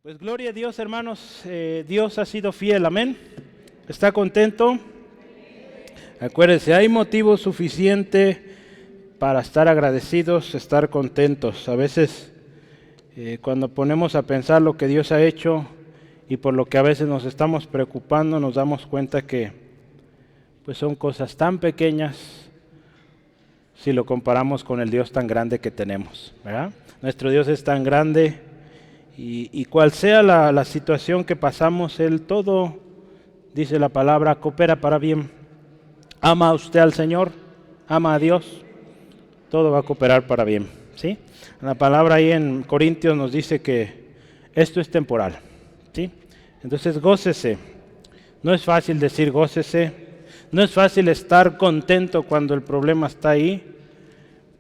Pues gloria a Dios, hermanos. Dios ha sido fiel, amén. ¿Está contento? Acuérdense, hay motivo suficiente para estar agradecidos, estar contentos. A veces cuando ponemos a pensar lo que Dios ha hecho y por lo que a veces nos estamos preocupando, nos damos cuenta que pues son cosas tan pequeñas si lo comparamos con el Dios tan grande que tenemos, ¿verdad? Nuestro Dios es tan grande y cual sea la situación que pasamos, Él todo, dice la palabra, coopera para bien. Ama a usted al Señor, ama a Dios, todo va a cooperar para bien, ¿sí? La palabra ahí en Corintios nos dice que esto es temporal, ¿sí? Entonces gócese. No es fácil decir gócese, no es fácil estar contento cuando el problema está ahí,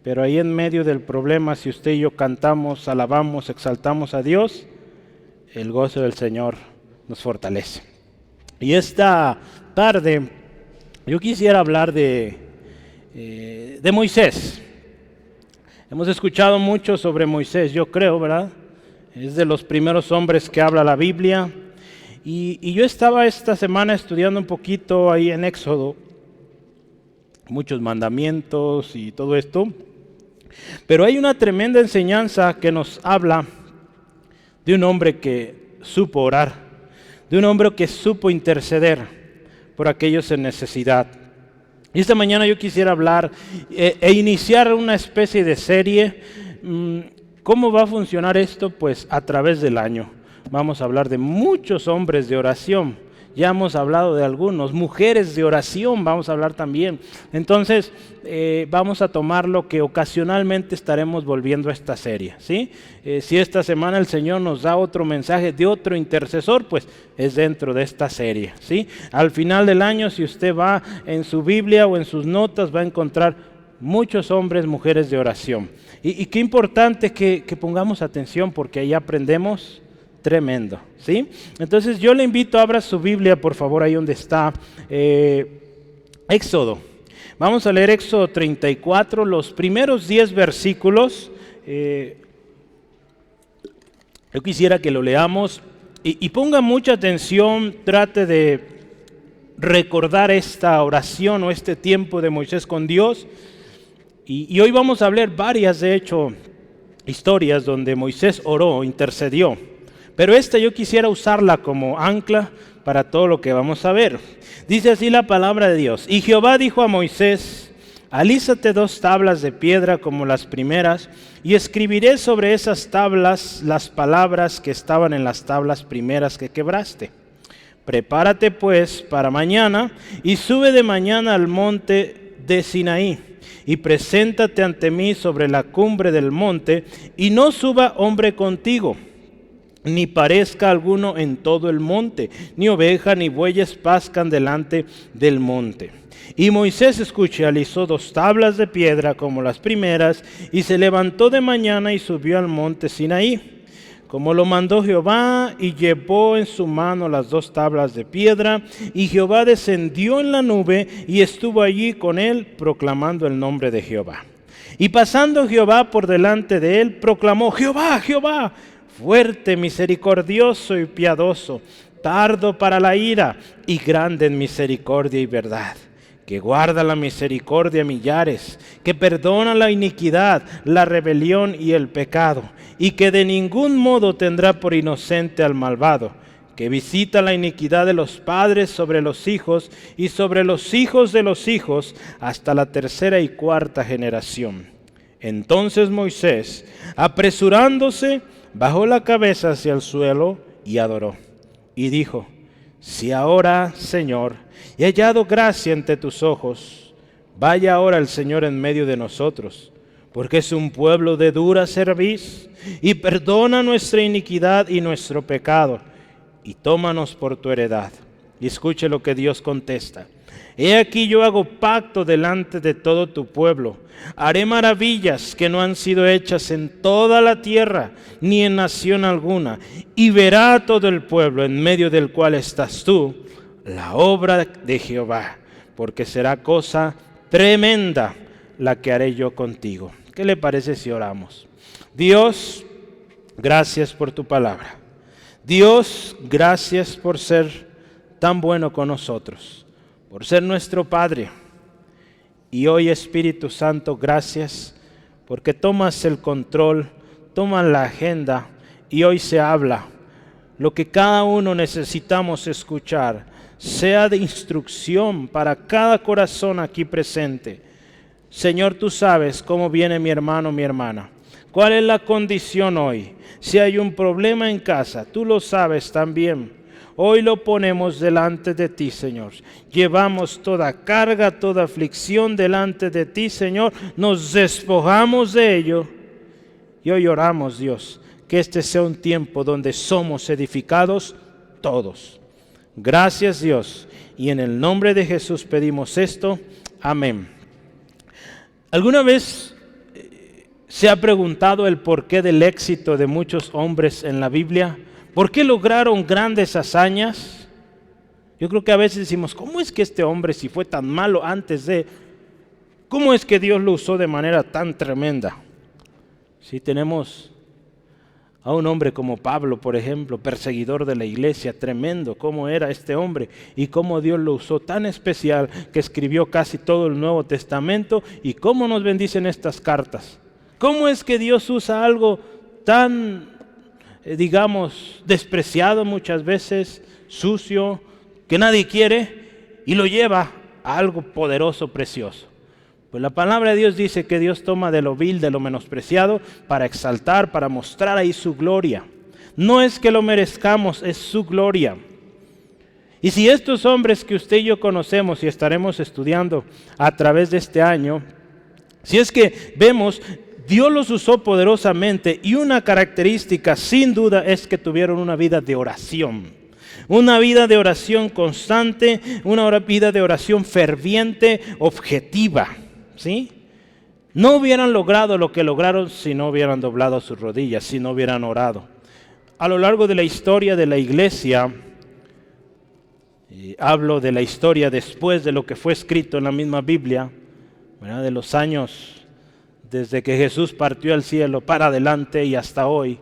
pero ahí en medio del problema, si usted y yo cantamos, alabamos, exaltamos a Dios, el gozo del Señor nos fortalece. Y esta tarde yo quisiera hablar de Moisés. Hemos escuchado mucho sobre Moisés, yo creo, ¿verdad? Es de los primeros hombres que habla la Biblia. Y yo estaba esta semana estudiando un poquito ahí en Éxodo, muchos mandamientos y todo esto. Pero hay una tremenda enseñanza que nos habla de un hombre que supo orar, de un hombre que supo interceder por aquellos en necesidad. Y esta mañana yo quisiera hablar e iniciar una especie de serie. ¿Cómo va a funcionar esto? Pues a través del año. Vamos a hablar de muchos hombres de oración. Ya hemos hablado de algunos, mujeres de oración, vamos a hablar también. Entonces, vamos a tomar lo que ocasionalmente estaremos volviendo a esta serie, ¿sí? Si esta semana el Señor nos da otro mensaje de otro intercesor, pues es dentro de esta serie, ¿sí? Al final del año, si usted va en su Biblia o en sus notas, va a encontrar muchos hombres, mujeres de oración. Y qué importante que pongamos atención, porque ahí aprendemos tremendo, ¿sí? Entonces yo le invito, abra su Biblia, por favor, ahí donde está, Éxodo. Vamos a leer Éxodo 34, los primeros 10 versículos. Yo quisiera que lo leamos y ponga mucha atención, trate de recordar esta oración o este tiempo de Moisés con Dios. Y hoy vamos a hablar varias, de hecho, historias donde Moisés oró, intercedió. Pero yo quisiera usarla como ancla para todo lo que vamos a ver. Dice así la palabra de Dios. Y Jehová dijo a Moisés: alízate 2 tablas de piedra como las primeras, y escribiré sobre esas tablas las palabras que estaban en las tablas primeras que quebraste. Prepárate pues para mañana, y sube de mañana al monte de Sinaí, y preséntate ante mí sobre la cumbre del monte, y no suba hombre contigo, ni parezca alguno en todo el monte, ni oveja ni bueyes pascan delante del monte. Y Moisés, alisó 2 tablas de piedra como las primeras, y se levantó de mañana y subió al monte Sinaí, como lo mandó Jehová, y llevó en su mano las 2 tablas de piedra, y Jehová descendió en la nube y estuvo allí con él, proclamando el nombre de Jehová. Y pasando Jehová por delante de él, proclamó: Jehová, Jehová, fuerte, misericordioso y piadoso, tardo para la ira y grande en misericordia y verdad, que guarda la misericordia a millares, que perdona la iniquidad, la rebelión y el pecado, y que de ningún modo tendrá por inocente al malvado, que visita la iniquidad de los padres sobre los hijos y sobre los hijos de los hijos hasta la 3ª y 4ª generación. Entonces Moisés, apresurándose, bajó la cabeza hacia el suelo y adoró. Y dijo: si ahora, Señor, he hallado gracia ante tus ojos, vaya ahora el Señor en medio de nosotros, porque es un pueblo de dura cerviz, y perdona nuestra iniquidad y nuestro pecado, y tómanos por tu heredad. Y escuche lo que Dios contesta: he aquí yo hago pacto delante de todo tu pueblo. Haré maravillas que no han sido hechas en toda la tierra, ni en nación alguna. Y verá todo el pueblo en medio del cual estás tú, la obra de Jehová, porque será cosa tremenda la que haré yo contigo. ¿Qué le parece si oramos? Dios, gracias por tu palabra. Dios, gracias por ser tan bueno con nosotros, por ser nuestro Padre. Y hoy, Espíritu Santo, gracias porque tomas el control, tomas la agenda y hoy se habla lo que cada uno necesitamos escuchar, sea de instrucción para cada corazón aquí presente. Señor, tú sabes cómo viene mi hermano, mi hermana. ¿Cuál es la condición hoy? Si hay un problema en casa, tú lo sabes también. Hoy lo ponemos delante de ti, Señor. Llevamos toda carga, toda aflicción delante de ti, Señor. Nos despojamos de ello. Y hoy oramos, Dios, que este sea un tiempo donde somos edificados todos. Gracias, Dios. Y en el nombre de Jesús pedimos esto. Amén. ¿Alguna vez se ha preguntado el porqué del éxito de muchos hombres en la Biblia? ¿Por qué lograron grandes hazañas? Yo creo que a veces decimos, ¿cómo es que este hombre, si fue tan malo antes de, cómo es que Dios lo usó de manera tan tremenda? Si tenemos a un hombre como Pablo, por ejemplo, perseguidor de la iglesia, tremendo, cómo era este hombre y cómo Dios lo usó tan especial que escribió casi todo el Nuevo Testamento y cómo nos bendicen estas cartas. ¿Cómo es que Dios usa algo tan, digamos, despreciado muchas veces, sucio, que nadie quiere y lo lleva a algo poderoso, precioso? Pues la palabra de Dios dice que Dios toma de lo vil, de lo menospreciado, para exaltar, para mostrar ahí su gloria. No es que lo merezcamos, es su gloria. Y si estos hombres que usted y yo conocemos y estaremos estudiando a través de este año, si es que vemos, Dios los usó poderosamente y una característica sin duda es que tuvieron una vida de oración. Una vida de oración constante, una vida de oración ferviente, objetiva. ¿Sí? No hubieran logrado lo que lograron si no hubieran doblado sus rodillas, si no hubieran orado. A lo largo de la historia de la iglesia, hablo de la historia después de lo que fue escrito en la misma Biblia, ¿verdad? De los años desde que Jesús partió al cielo para adelante y hasta hoy,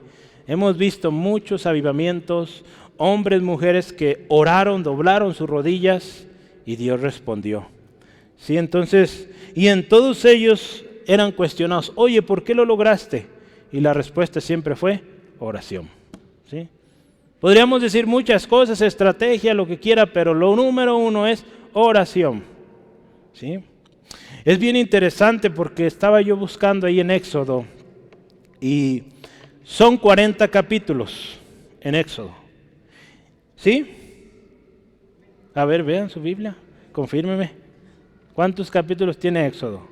hemos visto muchos avivamientos, hombres, mujeres que oraron, doblaron sus rodillas y Dios respondió. Sí, entonces, y en todos ellos eran cuestionados, oye, ¿por qué lo lograste? Y la respuesta siempre fue oración. ¿Sí? Podríamos decir muchas cosas, estrategia, lo que quiera, pero lo número uno es oración. ¿Sí? Es bien interesante porque estaba yo buscando ahí en Éxodo y son 40 capítulos en Éxodo. ¿Sí? A ver, vean su Biblia, confírmeme. ¿Cuántos capítulos tiene Éxodo?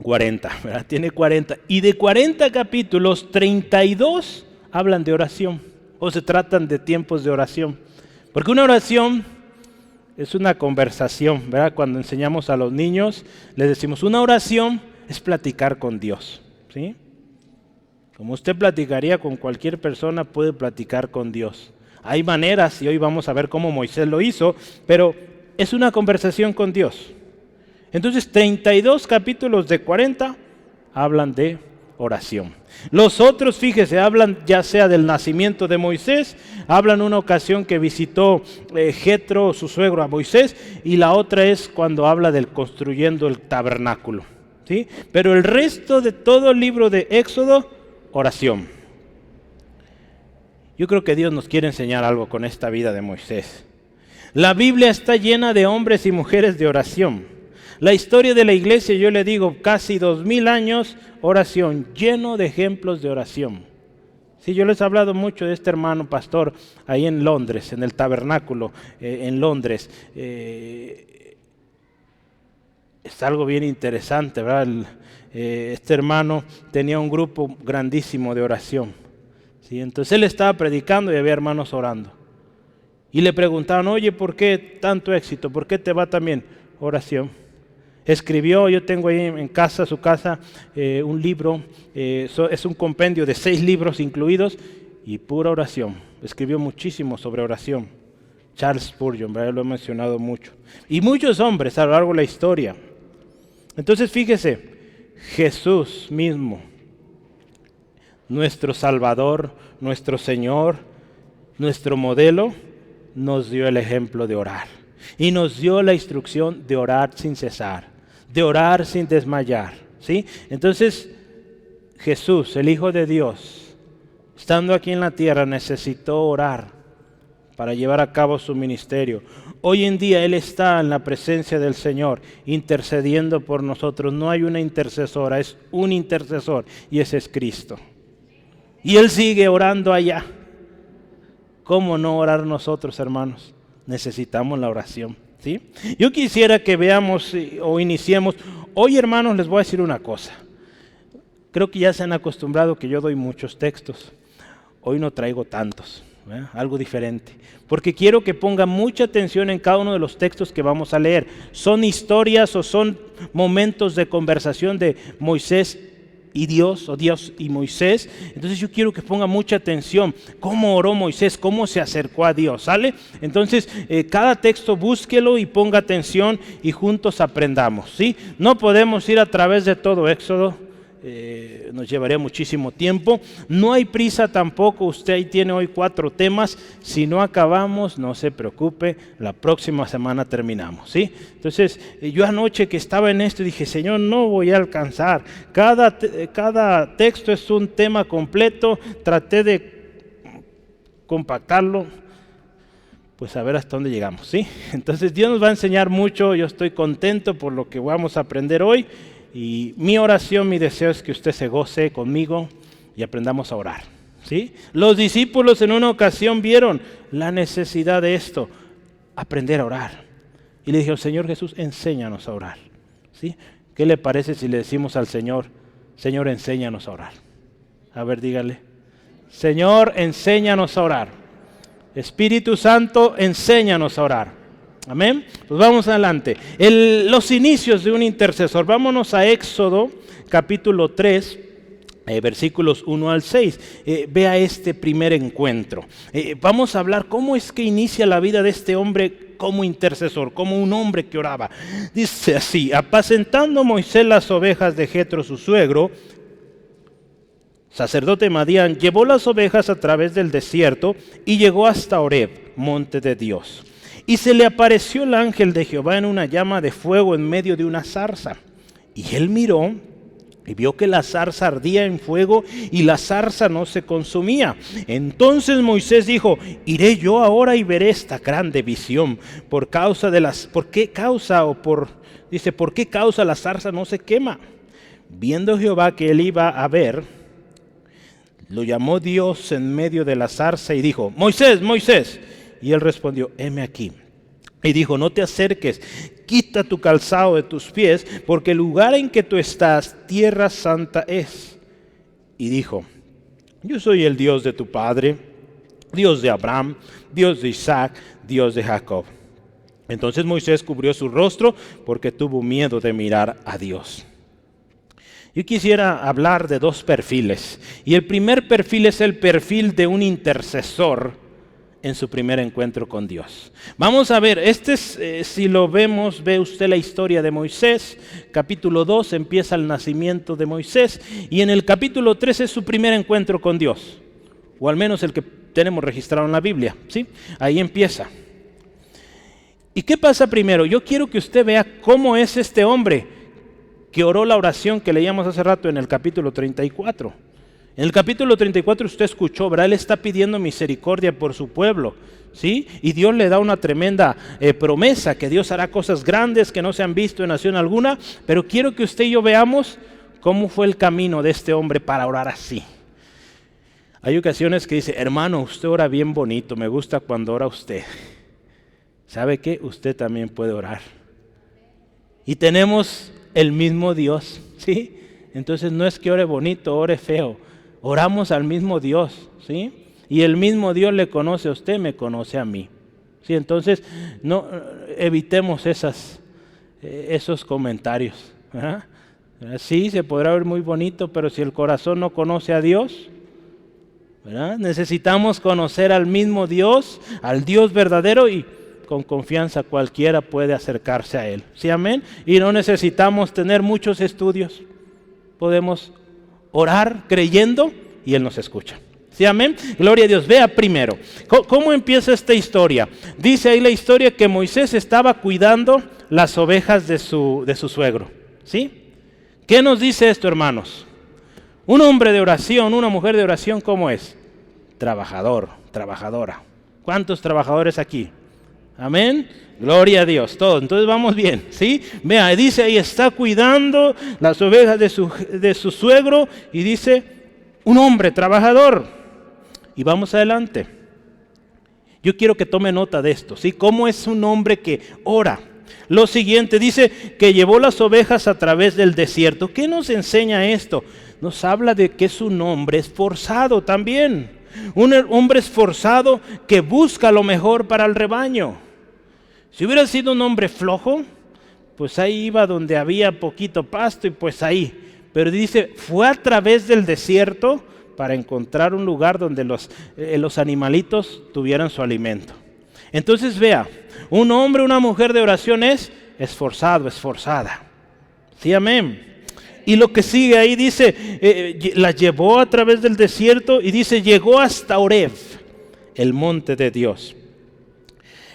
40, ¿verdad? Tiene 40. Y de 40 capítulos, 32 hablan de oración o se tratan de tiempos de oración. Porque una oración es una conversación, ¿verdad? Cuando enseñamos a los niños, les decimos, una oración es platicar con Dios, ¿sí? Como usted platicaría con cualquier persona, puede platicar con Dios. Hay maneras, y hoy vamos a ver cómo Moisés lo hizo, pero es una conversación con Dios. Entonces, 32 capítulos de 40 hablan de oración. Los otros, fíjese, hablan ya sea del nacimiento de Moisés, hablan una ocasión que visitó Jetro, su suegro, a Moisés, y la otra es cuando habla del construyendo el tabernáculo. ¿Sí? Pero el resto de todo el libro de Éxodo, oración. Yo creo que Dios nos quiere enseñar algo con esta vida de Moisés. La Biblia está llena de hombres y mujeres de oración. La historia de la iglesia, yo le digo, casi 2000 años, oración, lleno de ejemplos de oración. Sí, yo les he hablado mucho de este hermano pastor ahí en Londres, en el tabernáculo en Londres. Es algo bien interesante, ¿verdad? Este hermano tenía un grupo grandísimo de oración. ¿Sí? Entonces él estaba predicando y había hermanos orando. Y le preguntaban, oye, ¿por qué tanto éxito? ¿Por qué te va tan bien? Oración. Escribió, yo tengo ahí en casa, su casa, un libro, es un compendio de 6 libros incluidos y pura oración. Escribió muchísimo sobre oración. Charles Spurgeon, ¿verdad? Lo he mencionado mucho. Y muchos hombres a lo largo de la historia. Entonces fíjese, Jesús mismo nuestro Salvador, nuestro Señor, nuestro modelo, nos dio el ejemplo de orar. Y nos dio la instrucción de orar sin cesar, de orar sin desmayar, ¿sí? Entonces, Jesús, el Hijo de Dios, estando aquí en la tierra, necesitó orar para llevar a cabo su ministerio. Hoy en día Él está en la presencia del Señor, intercediendo por nosotros. No hay una intercesora, es un intercesor, y ese es Cristo. Y Él sigue orando allá. ¿Cómo no orar nosotros, hermanos? Necesitamos la oración, ¿sí? Yo quisiera que veamos o iniciemos. Hoy, hermanos, les voy a decir una cosa. Creo que ya se han acostumbrado que yo doy muchos textos. Hoy no traigo tantos, ¿verdad? Algo diferente. Porque quiero que pongan mucha atención en cada uno de los textos que vamos a leer. Son historias o son momentos de conversación de Moisés y Dios, o Dios y Moisés. Entonces yo quiero que ponga mucha atención cómo oró Moisés, cómo se acercó a Dios, ¿sale? Entonces cada texto búsquelo y ponga atención y juntos aprendamos, ¿sí? No podemos ir a través de todo Éxodo, nos llevaría muchísimo tiempo. No hay prisa tampoco, usted ahí tiene hoy 4 temas. Si no acabamos, no se preocupe, la próxima semana terminamos, ¿sí? Entonces yo anoche que estaba en esto dije, Señor, no voy a alcanzar. Cada texto es un tema completo. Traté de compactarlo, pues a ver hasta dónde llegamos, ¿sí? Entonces Dios nos va a enseñar mucho. Yo estoy contento por lo que vamos a aprender hoy. Y mi oración, mi deseo es que usted se goce conmigo y aprendamos a orar, ¿sí? Los discípulos en una ocasión vieron la necesidad de esto, aprender a orar. Y le dijeron, Señor Jesús, enséñanos a orar, ¿sí? ¿Qué le parece si le decimos al Señor, Señor, enséñanos a orar? A ver, dígale, Señor, enséñanos a orar. Espíritu Santo, enséñanos a orar. Amén. Pues vamos adelante. Los inicios de un intercesor. Vámonos a Éxodo capítulo 3, versículos 1 al 6. Vea este primer encuentro. Vamos a hablar cómo es que inicia la vida de este hombre como intercesor, como un hombre que oraba. Dice así: apacentando Moisés las ovejas de Jetro su suegro, sacerdote Madián, llevó las ovejas a través del desierto y llegó hasta Horeb, monte de Dios. Y se le apareció el ángel de Jehová en una llama de fuego en medio de una zarza. Y él miró y vio que la zarza ardía en fuego y la zarza no se consumía. Entonces Moisés dijo: iré yo ahora y veré esta grande visión. ¿Por qué causa la zarza no se quema? Viendo Jehová que él iba a ver, lo llamó Dios en medio de la zarza y dijo: Moisés, Moisés. Y él respondió: heme aquí. Y dijo: no te acerques, quita tu calzado de tus pies, porque el lugar en que tú estás, tierra santa es. Y dijo: yo soy el Dios de tu padre, Dios de Abraham, Dios de Isaac, Dios de Jacob. Entonces Moisés cubrió su rostro porque tuvo miedo de mirar a Dios. Yo quisiera hablar de 2 perfiles. Y el primer perfil es el perfil de un intercesor en su primer encuentro con Dios. Vamos a ver, si lo vemos, ve usted la historia de Moisés. Capítulo 2 empieza el nacimiento de Moisés y en el capítulo 3 es su primer encuentro con Dios, o al menos el que tenemos registrado en la Biblia, ¿sí? Ahí empieza. ¿Y qué pasa primero? Yo quiero que usted vea cómo es este hombre que oró la oración que leíamos hace rato en el capítulo 34. En el capítulo 34 usted escuchó, ¿verdad? Él está pidiendo misericordia por su pueblo, ¿sí? Y Dios le da una tremenda promesa, que Dios hará cosas grandes que no se han visto en nación alguna. Pero quiero que usted y yo veamos cómo fue el camino de este hombre para orar así. Hay ocasiones que dice: hermano, usted ora bien bonito, me gusta cuando ora usted. ¿Sabe qué? Usted también puede orar. Y tenemos el mismo Dios, ¿sí? Entonces no es que ore bonito, ore feo. Oramos al mismo Dios, ¿sí? Y el mismo Dios le conoce a usted, me conoce a mí, ¿sí? Entonces, no evitemos esos comentarios, ¿verdad? Sí, se podrá ver muy bonito, pero si el corazón no conoce a Dios, ¿verdad? Necesitamos conocer al mismo Dios, al Dios verdadero, y con confianza cualquiera puede acercarse a Él, ¿sí? Amén. Y no necesitamos tener muchos estudios. Podemos orar creyendo y Él nos escucha. ¿Sí, amén? Gloria a Dios. Vea primero, ¿cómo empieza esta historia? Dice ahí la historia que Moisés estaba cuidando las ovejas de su suegro. ¿Sí? ¿Qué nos dice esto, hermanos? Un hombre de oración, una mujer de oración, ¿cómo es? Trabajador, trabajadora. ¿Cuántos trabajadores aquí? Amén. Gloria a Dios, todos. Entonces vamos bien, ¿sí? Vea, dice ahí, está cuidando las ovejas de su suegro y dice, un hombre trabajador. Y vamos adelante. Yo quiero que tome nota de esto, ¿sí? ¿Cómo es un hombre que ora? Lo siguiente, dice que llevó las ovejas a través del desierto. ¿Qué nos enseña esto? Nos habla de que es un hombre esforzado también. Un hombre esforzado que busca lo mejor para el rebaño. Si hubiera sido un hombre flojo, pues ahí iba donde había poquito pasto y pues ahí. Pero dice, fue a través del desierto para encontrar un lugar donde los animalitos tuvieran su alimento. Entonces vea, un hombre, una mujer de oración es esforzado, esforzada. Sí, amén. Y lo que sigue ahí dice, la llevó a través del desierto y dice, llegó hasta Horeb, el monte de Dios.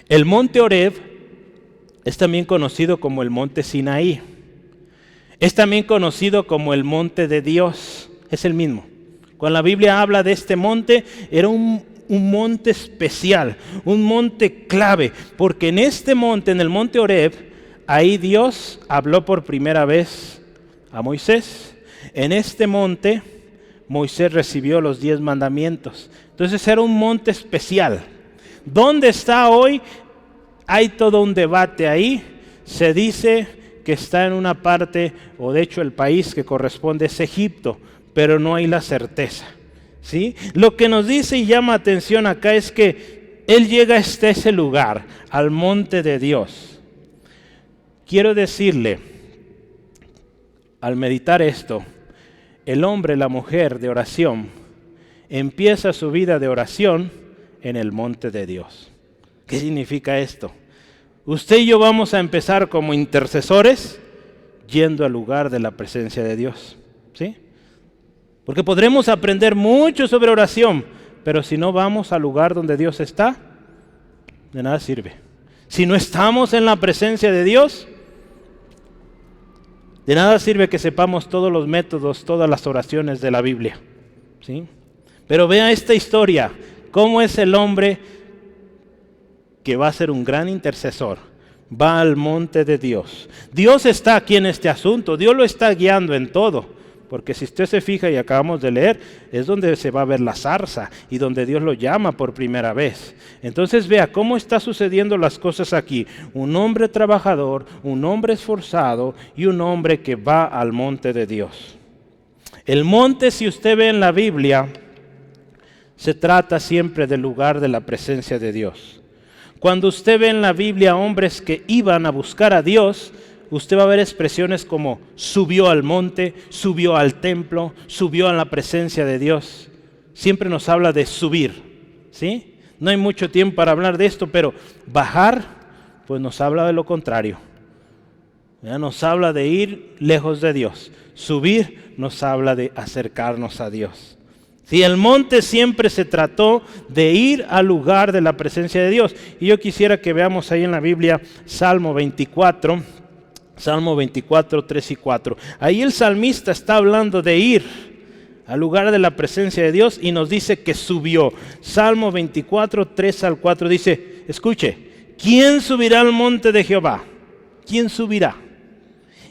El monte Horeb es también conocido como el monte Sinaí. Es también conocido como el monte de Dios. Es el mismo. Cuando la Biblia habla de este monte, era un monte especial, un monte clave, porque en este monte, en el monte Horeb, ahí Dios habló por primera vez a Moisés. En este monte, Moisés recibió los 10 mandamientos. Entonces era un monte especial. ¿Dónde está hoy? Hay todo un debate ahí. Se dice que está en una parte, o de hecho el país que corresponde es Egipto, pero no hay la certeza, ¿sí? Lo que nos dice y llama atención acá es que Él llega hasta ese lugar, al monte de Dios. Quiero decirle, al meditar esto, el hombre, la mujer de oración, empieza su vida de oración en el monte de Dios. ¿Qué significa esto? Usted y yo vamos a empezar como intercesores yendo al lugar de la presencia de Dios, ¿sí? Porque podremos aprender mucho sobre oración, pero si no vamos al lugar donde Dios está, de nada sirve. Si no estamos en la presencia de Dios, de nada sirve que sepamos todos los métodos, todas las oraciones de la Biblia, ¿sí? Pero vea esta historia, cómo es el hombre que va a ser un gran intercesor. Va al monte de Dios. Dios está aquí en este asunto, Dios lo está guiando en todo. Porque si usted se fija y acabamos de leer, es donde se va a ver la zarza y donde Dios lo llama por primera vez. Entonces vea cómo está sucediendo las cosas aquí. Un hombre trabajador, un hombre esforzado y un hombre que va al monte de Dios. El monte, si usted ve en la Biblia, se trata siempre del lugar de la presencia de Dios. Cuando usted ve en la Biblia hombres que iban a buscar a Dios, usted va a ver expresiones como subió al monte, subió al templo, subió a la presencia de Dios. Siempre nos habla de subir, ¿sí? No hay mucho tiempo para hablar de esto, pero bajar, pues nos habla de lo contrario. Ya nos habla de ir lejos de Dios. Subir nos habla de acercarnos a Dios. Sí, el monte siempre se trató de ir al lugar de la presencia de Dios. Y yo quisiera que veamos ahí en la Biblia Salmo 24, 3 y 4. Ahí el salmista está hablando de ir al lugar de la presencia de Dios y nos dice que subió. Salmo 24, 3 al 4 dice, escuche, ¿quién subirá al monte de Jehová? ¿Quién subirá?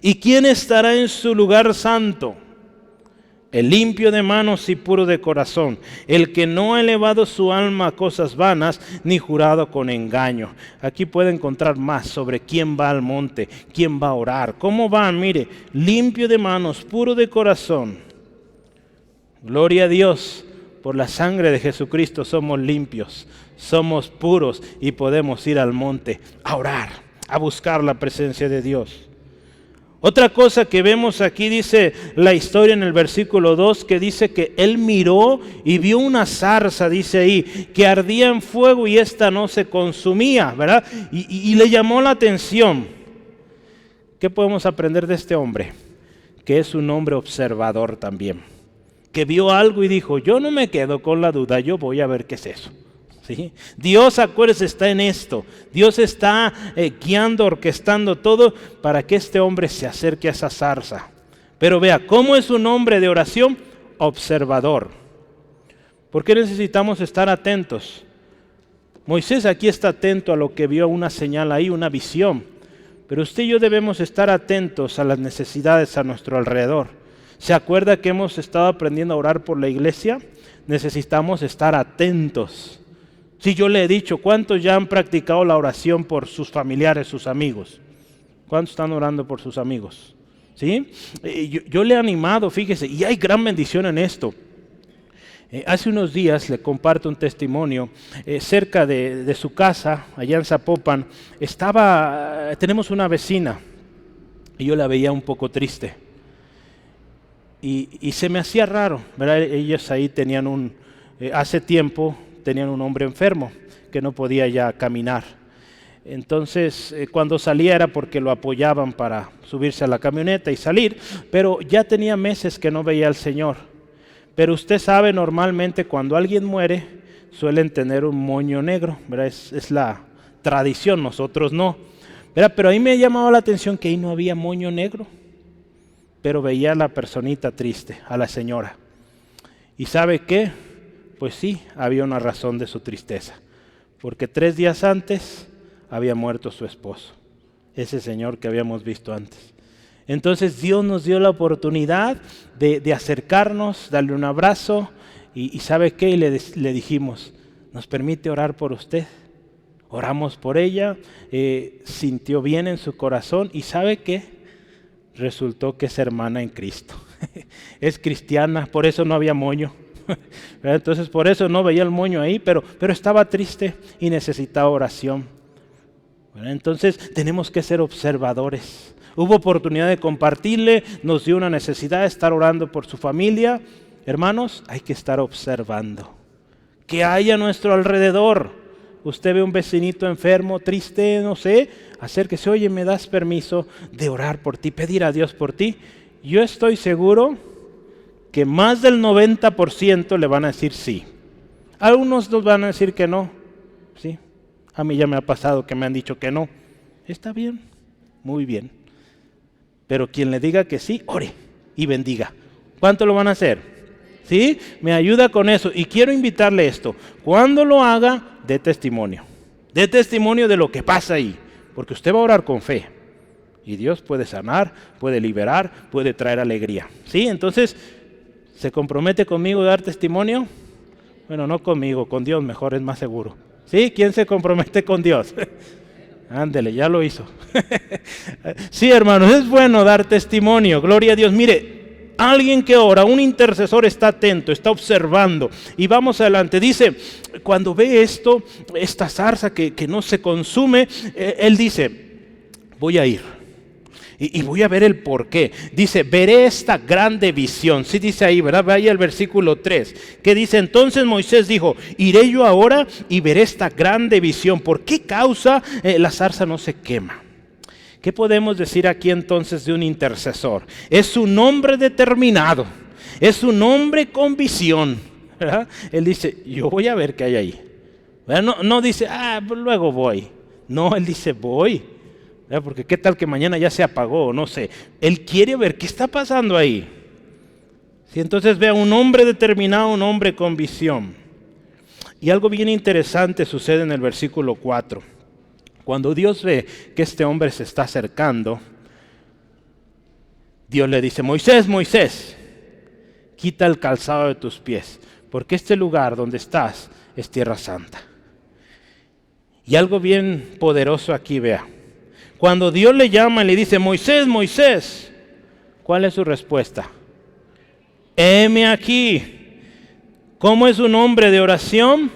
¿Y quién estará en su lugar santo? El limpio de manos y puro de corazón, el que no ha elevado su alma a cosas vanas, ni jurado con engaño. Aquí puede encontrar más sobre quién va al monte, quién va a orar, cómo va, mire, limpio de manos, puro de corazón. Gloria a Dios, por la sangre de Jesucristo somos limpios, somos puros y podemos ir al monte a orar, a buscar la presencia de Dios. Otra cosa que vemos aquí dice la historia en el versículo 2 que dice que él miró y vio una zarza, dice ahí, que ardía en fuego y esta no se consumía, ¿verdad? Y le llamó la atención. ¿Qué podemos aprender de este hombre? Que es un hombre observador también. que vio algo y dijo, yo no me quedo con la duda, yo voy a ver qué es eso. ¿Sí? Dios, acuérdese, está en esto. Dios está guiando, orquestando todo para que este hombre se acerque a esa zarza. Pero vea, ¿cómo es un hombre de oración? Observador. ¿Por qué necesitamos estar atentos? Moisés aquí está atento a lo que vio, una señal ahí, una visión. Pero usted y yo debemos estar atentos a las necesidades a nuestro alrededor. ¿Se acuerda que hemos estado aprendiendo a orar por la iglesia? Necesitamos estar atentos. Si yo le he dicho, ¿cuántos ya han practicado la oración por sus familiares, sus amigos? ¿Cuántos están orando por sus amigos? ¿Sí? Yo le he animado, fíjese, y hay gran bendición en esto. Hace unos días le comparto un testimonio, cerca de su casa, allá en Zapopan, tenemos una vecina y yo la veía un poco triste. Y se me hacía raro, ¿verdad? Ellos ahí tenían hace tiempo tenían un hombre enfermo que no podía ya caminar. Entonces, cuando salía era porque lo apoyaban para subirse a la camioneta y salir, pero ya tenía meses que no veía al Señor. Pero usted sabe, normalmente cuando alguien muere, suelen tener un moño negro, ¿verdad? Es la tradición, nosotros no, ¿verdad? Pero ahí me llamaba la atención que ahí no había moño negro, pero veía a la personita triste, a la señora. ¿Y sabe qué? Pues sí, había una razón de su tristeza, porque 3 días antes había muerto su esposo, ese señor que habíamos visto antes. Entonces Dios nos dio la oportunidad de acercarnos, darle un abrazo y ¿sabe qué? Y le dijimos, ¿nos permite orar por usted? Oramos por ella, sintió bien en su corazón y ¿sabe qué? Resultó que es hermana en Cristo. Es cristiana, por eso no había moño. Entonces por eso no veía el moño ahí, pero estaba triste y necesitaba oración. Entonces tenemos que ser observadores. Hubo oportunidad de compartirle, nos dio una necesidad de estar orando por su familia. Hermanos, hay que estar observando. ¿Qué hay a nuestro alrededor? Usted ve un vecinito enfermo, triste, no sé, acérquese, oye, ¿me das permiso de orar por ti, pedir a Dios por ti? Yo estoy seguro que más del 90% le van a decir sí. Algunos nos van a decir que no, ¿sí? A mí ya me ha pasado que me han dicho que no. Está bien, muy bien. Pero quien le diga que sí, ore y bendiga. ¿Cuánto lo van a hacer? ¿Sí? Me ayuda con eso. Y quiero invitarle esto. Cuando lo haga, dé testimonio. Dé testimonio de lo que pasa ahí. Porque usted va a orar con fe. Y Dios puede sanar, puede liberar, puede traer alegría. ¿Sí? Entonces, ¿se compromete conmigo a dar testimonio? Bueno, no conmigo, con Dios mejor, es más seguro. ¿Sí? ¿Quién se compromete con Dios? Ándele, ya lo hizo. Sí, hermanos, es bueno dar testimonio, gloria a Dios. Mire, alguien que ora, un intercesor está atento, está observando. Y vamos adelante, dice, cuando ve esto, esta zarza que no se consume, él dice, voy a ir. Y voy a ver el por qué. Dice, veré esta grande visión. Sí dice ahí, ¿verdad? Vaya al versículo 3. Que dice, entonces Moisés dijo, iré yo ahora y veré esta grande visión. ¿Por qué causa la zarza no se quema? ¿Qué podemos decir aquí entonces de un intercesor? Es un hombre determinado. Es un hombre con visión, ¿verdad? Él dice, yo voy a ver qué hay ahí. No dice, luego voy. No, él dice, voy. Porque qué tal que mañana ya se apagó, no sé. Él quiere ver qué está pasando ahí. ¿Sí? Entonces vea, un hombre determinado, un hombre con visión. Y algo bien interesante sucede en el versículo 4. Cuando Dios ve que este hombre se está acercando, Dios le dice, Moisés, Moisés, quita el calzado de tus pies, porque este lugar donde estás es tierra santa. Y algo bien poderoso aquí, vea. Cuando Dios le llama y le dice, Moisés, Moisés, ¿cuál es su respuesta? Heme aquí. ¿Cómo es un hombre de oración?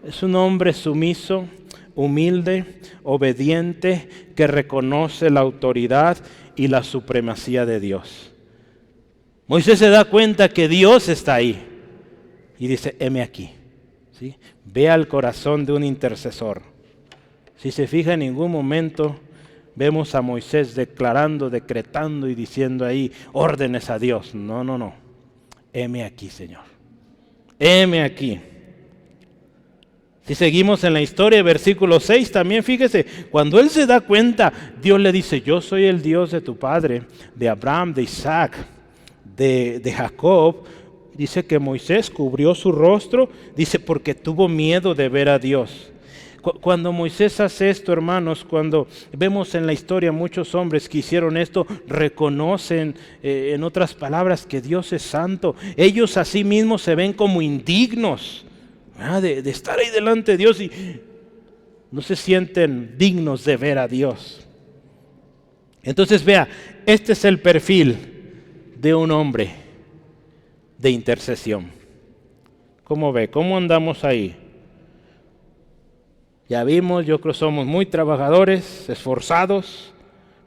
Es un hombre sumiso, humilde, obediente, que reconoce la autoridad y la supremacía de Dios. Moisés se da cuenta que Dios está ahí y dice, heme aquí. ¿Sí? Vea el corazón de un intercesor. Si se fija, en ningún momento vemos a Moisés declarando, decretando y diciendo ahí órdenes a Dios. No. heme aquí, Señor. Heme aquí. Si seguimos en la historia, versículo 6, también fíjese, cuando él se da cuenta, Dios le dice, yo soy el Dios de tu padre, de Abraham, de Isaac, de Jacob. Dice que Moisés cubrió su rostro, dice, porque tuvo miedo de ver a Dios. Cuando Moisés hace esto, hermanos, cuando vemos en la historia muchos hombres que hicieron esto, reconocen, en otras palabras, que Dios es santo. Ellos a sí mismos se ven como indignos de estar ahí delante de Dios y no se sienten dignos de ver a Dios. Entonces vea, este es el perfil de un hombre de intercesión. ¿Cómo ve? ¿Cómo andamos ahí? Ya vimos, yo creo que somos muy trabajadores, esforzados,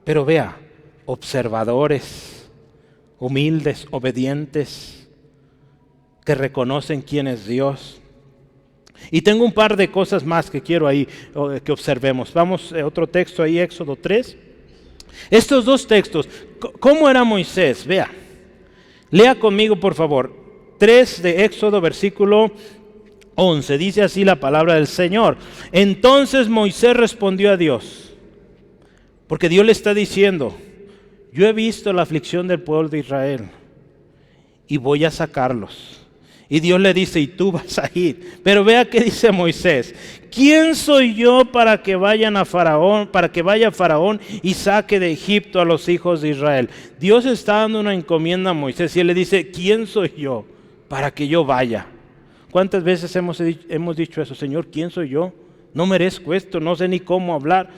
pero vea, observadores, humildes, obedientes, que reconocen quién es Dios. Y tengo un par de cosas más que quiero ahí que observemos. Vamos a otro texto ahí, Éxodo 3. Estos dos textos, ¿cómo era Moisés? Vea, lea conmigo por favor. 3 de Éxodo, versículo 11, dice así la palabra del Señor. Entonces Moisés respondió a Dios, porque Dios le está diciendo, yo he visto la aflicción del pueblo de Israel y voy a sacarlos. Y Dios le dice, y tú vas a ir. Pero vea qué dice Moisés, ¿quién soy yo para que vaya Faraón y saque de Egipto a los hijos de Israel? Dios está dando una encomienda a Moisés y él le dice, ¿quién soy yo para que yo vaya? ¿Cuántas veces hemos dicho eso? Señor, ¿quién soy yo? No merezco esto, no sé ni cómo hablar.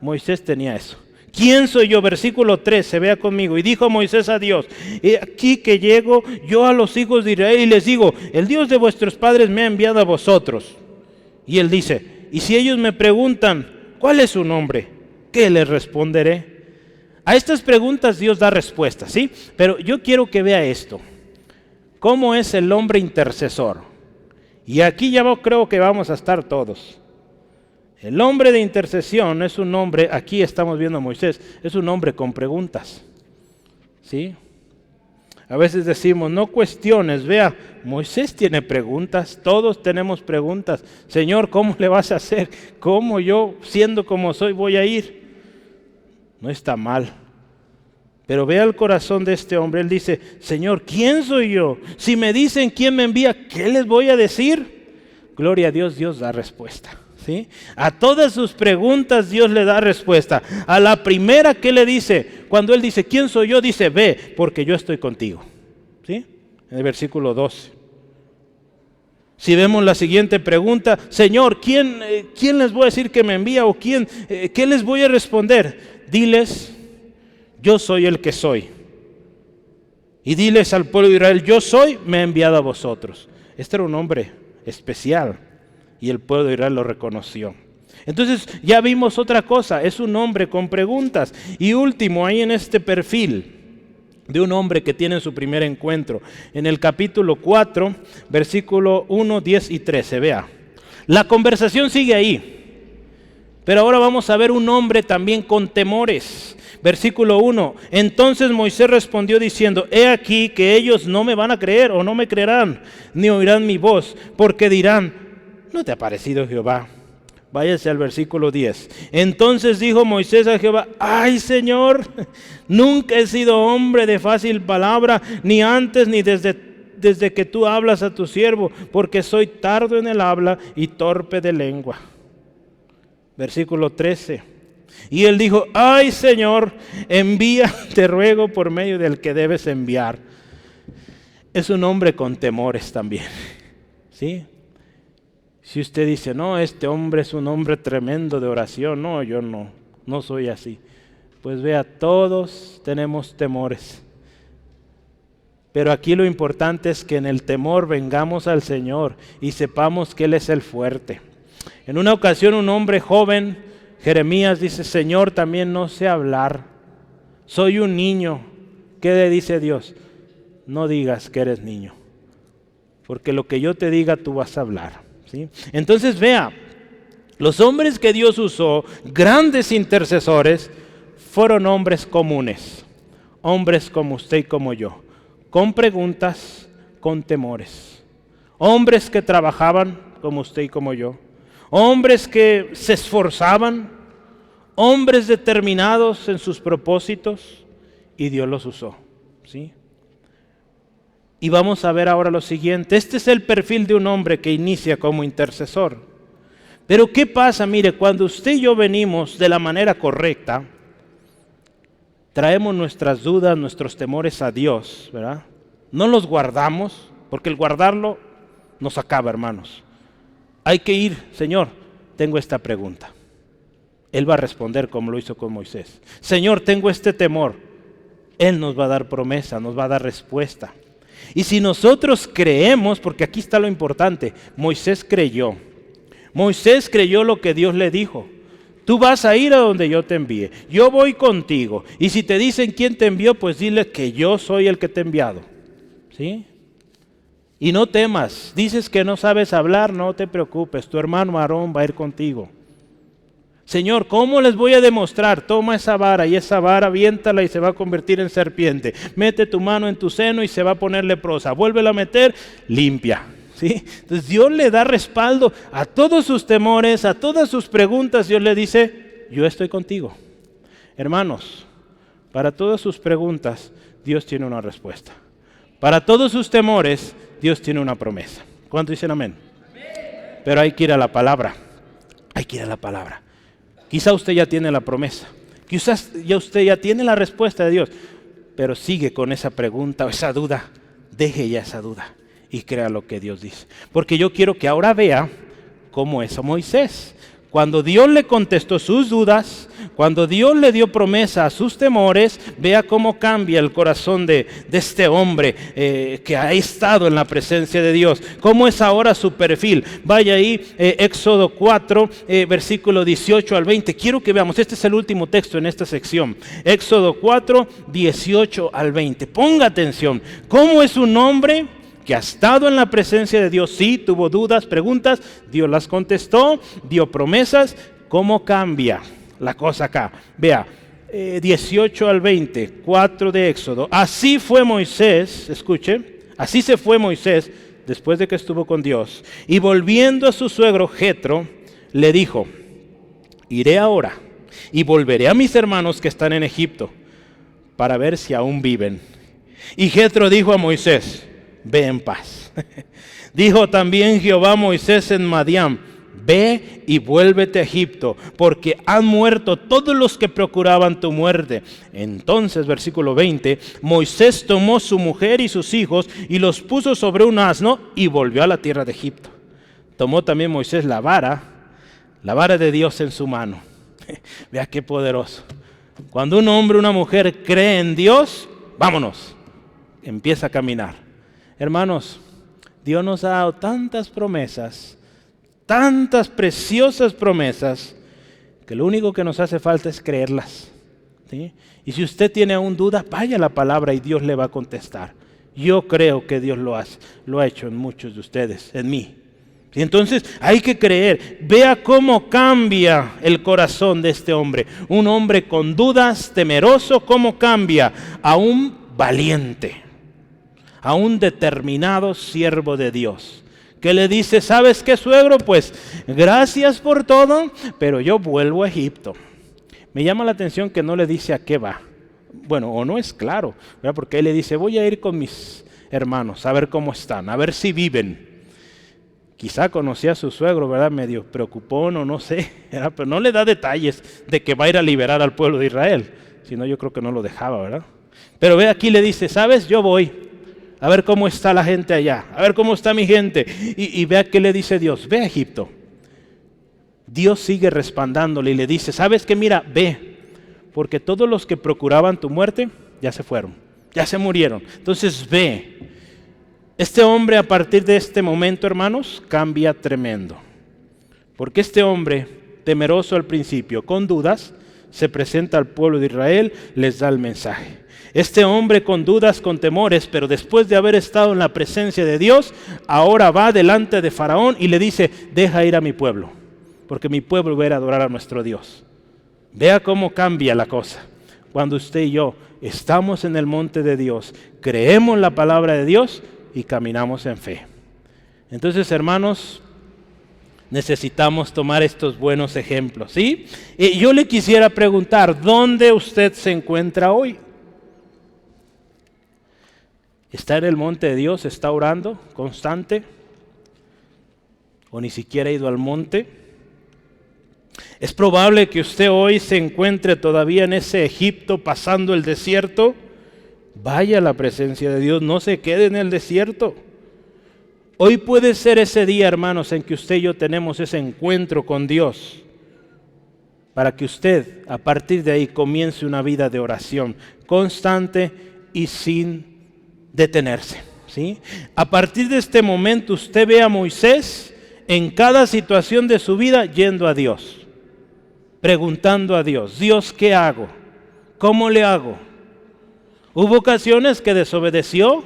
Moisés tenía eso. ¿Quién soy yo? Versículo 13, vea conmigo. Y dijo Moisés a Dios, he aquí que llego yo a los hijos de Israel y les digo, el Dios de vuestros padres me ha enviado a vosotros. Y él dice, y si ellos me preguntan, ¿cuál es su nombre? ¿Qué les responderé? A estas preguntas Dios da respuesta, ¿sí? Pero yo quiero que vea esto. ¿Cómo es el hombre intercesor? Y aquí ya creo que vamos a estar todos. El hombre de intercesión es un hombre, aquí estamos viendo a Moisés, es un hombre con preguntas. ¿Sí? A veces decimos, no cuestiones, vea, Moisés tiene preguntas, todos tenemos preguntas. Señor, ¿cómo le vas a hacer? ¿Cómo yo, siendo como soy, voy a ir? No está mal. Pero vea el corazón de este hombre, él dice, Señor, ¿quién soy yo? Si me dicen quién me envía, ¿qué les voy a decir? Gloria a Dios, Dios da respuesta. ¿Sí? A todas sus preguntas Dios le da respuesta. A la primera que le dice, cuando él dice, ¿quién soy yo? Dice, ve, porque yo estoy contigo. ¿Sí? En el versículo 12. Si vemos la siguiente pregunta, Señor, ¿quién les voy a decir que me envía? ¿O qué les voy a responder? Diles, yo soy el que soy. Y diles al pueblo de Israel, yo soy, me he enviado a vosotros. Este era un hombre especial. Y el pueblo de Israel lo reconoció. Entonces ya vimos otra cosa, es un hombre con preguntas. Y último, ahí en este perfil de un hombre que tiene su primer encuentro, en el capítulo 4, versículo 1, 10 y 13, vea. La conversación sigue ahí, pero ahora vamos a ver un hombre también con temores. Versículo 1, entonces Moisés respondió diciendo, he aquí que ellos no me van a creer o no me creerán, ni oirán mi voz, porque dirán, ¿no te ha parecido Jehová? Váyase al versículo 10. Entonces dijo Moisés a Jehová, ay Señor, nunca he sido hombre de fácil palabra, ni antes ni desde que tú hablas a tu siervo, porque soy tardo en el habla y torpe de lengua. Versículo 13. Y él dijo, ay Señor, envía, te ruego por medio del que debes enviar. Es un hombre con temores también, ¿sí? Si usted dice, no, este hombre es un hombre tremendo de oración, no, yo no soy así. Pues vea, todos tenemos temores. Pero aquí lo importante es que en el temor vengamos al Señor y sepamos que Él es el fuerte. En una ocasión un hombre joven, Jeremías, dice, Señor, también no sé hablar, soy un niño. ¿Qué le dice Dios? No digas que eres niño, porque lo que yo te diga tú vas a hablar. ¿Sí? Entonces vea, los hombres que Dios usó, grandes intercesores, fueron hombres comunes, hombres como usted y como yo, con preguntas, con temores. Hombres que trabajaban como usted y como yo. Hombres que se esforzaban. Hombres determinados en sus propósitos. Y Dios los usó. ¿Sí? Y vamos a ver ahora lo siguiente. Este es el perfil de un hombre que inicia como intercesor. Pero ¿qué pasa? Mire, cuando usted y yo venimos de la manera correcta, traemos nuestras dudas, nuestros temores a Dios, ¿verdad? No los guardamos, porque el guardarlo nos acaba, hermanos. Hay que ir, Señor, tengo esta pregunta. Él va a responder como lo hizo con Moisés. Señor, tengo este temor. Él nos va a dar promesa, nos va a dar respuesta. Y si nosotros creemos, porque aquí está lo importante, Moisés creyó. Moisés creyó lo que Dios le dijo. Tú vas a ir a donde yo te envíe. Yo voy contigo. Y si te dicen quién te envió, pues dile que yo soy el que te he enviado. ¿Sí? Y no temas. Dices que no sabes hablar, no te preocupes. Tu hermano Aarón va a ir contigo. Señor, ¿cómo les voy a demostrar? Toma esa vara y esa vara aviéntala y se va a convertir en serpiente. Mete tu mano en tu seno y se va a poner leprosa. Vuélvela a meter, limpia. ¿Sí? Entonces Dios le da respaldo a todos sus temores, a todas sus preguntas. Dios le dice, yo estoy contigo. Hermanos, para todas sus preguntas, Dios tiene una respuesta. Para todos sus temores, Dios tiene una promesa. ¿Cuántos dicen amén? Pero hay que ir a la palabra. Hay que ir a la palabra. Quizá usted ya tiene la promesa. Quizás usted ya tiene la respuesta de Dios. Pero sigue con esa pregunta o esa duda. Deje ya esa duda y crea lo que Dios dice. Porque yo quiero que ahora vea cómo es Moisés. Cuando Dios le contestó sus dudas, cuando Dios le dio promesa a sus temores, vea cómo cambia el corazón de este hombre que ha estado en la presencia de Dios. ¿Cómo es ahora su perfil? Vaya ahí, Éxodo 4, versículo 18 al 20. Quiero que veamos, este es el último texto en esta sección. Éxodo 4, 18 al 20. Ponga atención. ¿Cómo es un hombre que ha estado en la presencia de Dios? Sí, tuvo dudas, preguntas, Dios las contestó, dio promesas. ¿Cómo cambia la cosa acá? Vea, 18 al 20, 4 de Éxodo. Así fue Moisés, escuche, así se fue Moisés después de que estuvo con Dios. Y volviendo a su suegro Jetro, le dijo, iré ahora y volveré a mis hermanos que están en Egipto para ver si aún viven. Y Jetro dijo a Moisés, ve en paz. Dijo también Jehová a Moisés en Madián, ve y vuélvete a Egipto, porque han muerto todos los que procuraban tu muerte. Entonces, versículo 20, Moisés tomó su mujer y sus hijos y los puso sobre un asno y volvió a la tierra de Egipto. Tomó también Moisés la vara de Dios en su mano. Vea qué poderoso. Cuando un hombre o una mujer cree en Dios, vámonos, empieza a caminar. Hermanos, Dios nos ha dado tantas promesas, tantas preciosas promesas, que lo único que nos hace falta es creerlas. ¿Sí? Y si usted tiene aún duda, vaya a la palabra y Dios le va a contestar. Yo creo que Dios lo ha hecho en muchos de ustedes, en mí. Y entonces hay que creer. Vea cómo cambia el corazón de este hombre. Un hombre con dudas, temeroso, cómo cambia a un valiente, a un determinado siervo de Dios, que le dice, ¿sabes qué, suegro? Pues gracias por todo, pero yo vuelvo a Egipto. Me llama la atención que no le dice a qué va. Bueno, o no es claro, ¿verdad? Porque él le dice, voy a ir con mis hermanos, a ver cómo están, a ver si viven. Quizá conocía a su suegro, ¿verdad? Medio preocupón o no sé, ¿verdad? Pero no le da detalles de que va a ir a liberar al pueblo de Israel. Si no, yo creo que no lo dejaba, ¿verdad? Pero ve aquí, le dice, ¿sabes? Yo voy a ver cómo está la gente allá, a ver cómo está mi gente. Y vea qué le dice Dios, ve a Egipto. Dios sigue respaldándole y le dice, ¿sabes qué? Mira, ve, porque todos los que procuraban tu muerte ya se fueron, ya se murieron. Entonces ve. Este hombre a partir de este momento, hermanos, cambia tremendo. Porque este hombre, temeroso al principio, con dudas, se presenta al pueblo de Israel, les da el mensaje. Este hombre con dudas, con temores, pero después de haber estado en la presencia de Dios, ahora va delante de Faraón y le dice, deja ir a mi pueblo, porque mi pueblo va a ir a adorar a nuestro Dios. Vea cómo cambia la cosa. Cuando usted y yo estamos en el monte de Dios, creemos la palabra de Dios, y caminamos en fe. Entonces, hermanos, necesitamos tomar estos buenos ejemplos, ¿sí? Y yo le quisiera preguntar, ¿dónde usted se encuentra hoy? ¿Está en el monte de Dios? ¿Está orando constante? ¿O ni siquiera ha ido al monte? Es probable que usted hoy se encuentre todavía en ese Egipto pasando el desierto. Vaya a la presencia de Dios, no se quede en el desierto. Hoy puede ser ese día, hermanos, en que usted y yo tenemos ese encuentro con Dios, para que usted a partir de ahí comience una vida de oración constante y sin detenerse, ¿sí? A partir de este momento usted ve a Moisés en cada situación de su vida yendo a Dios, preguntando a Dios, Dios, ¿qué hago? ¿Cómo le hago? Hubo ocasiones que desobedeció,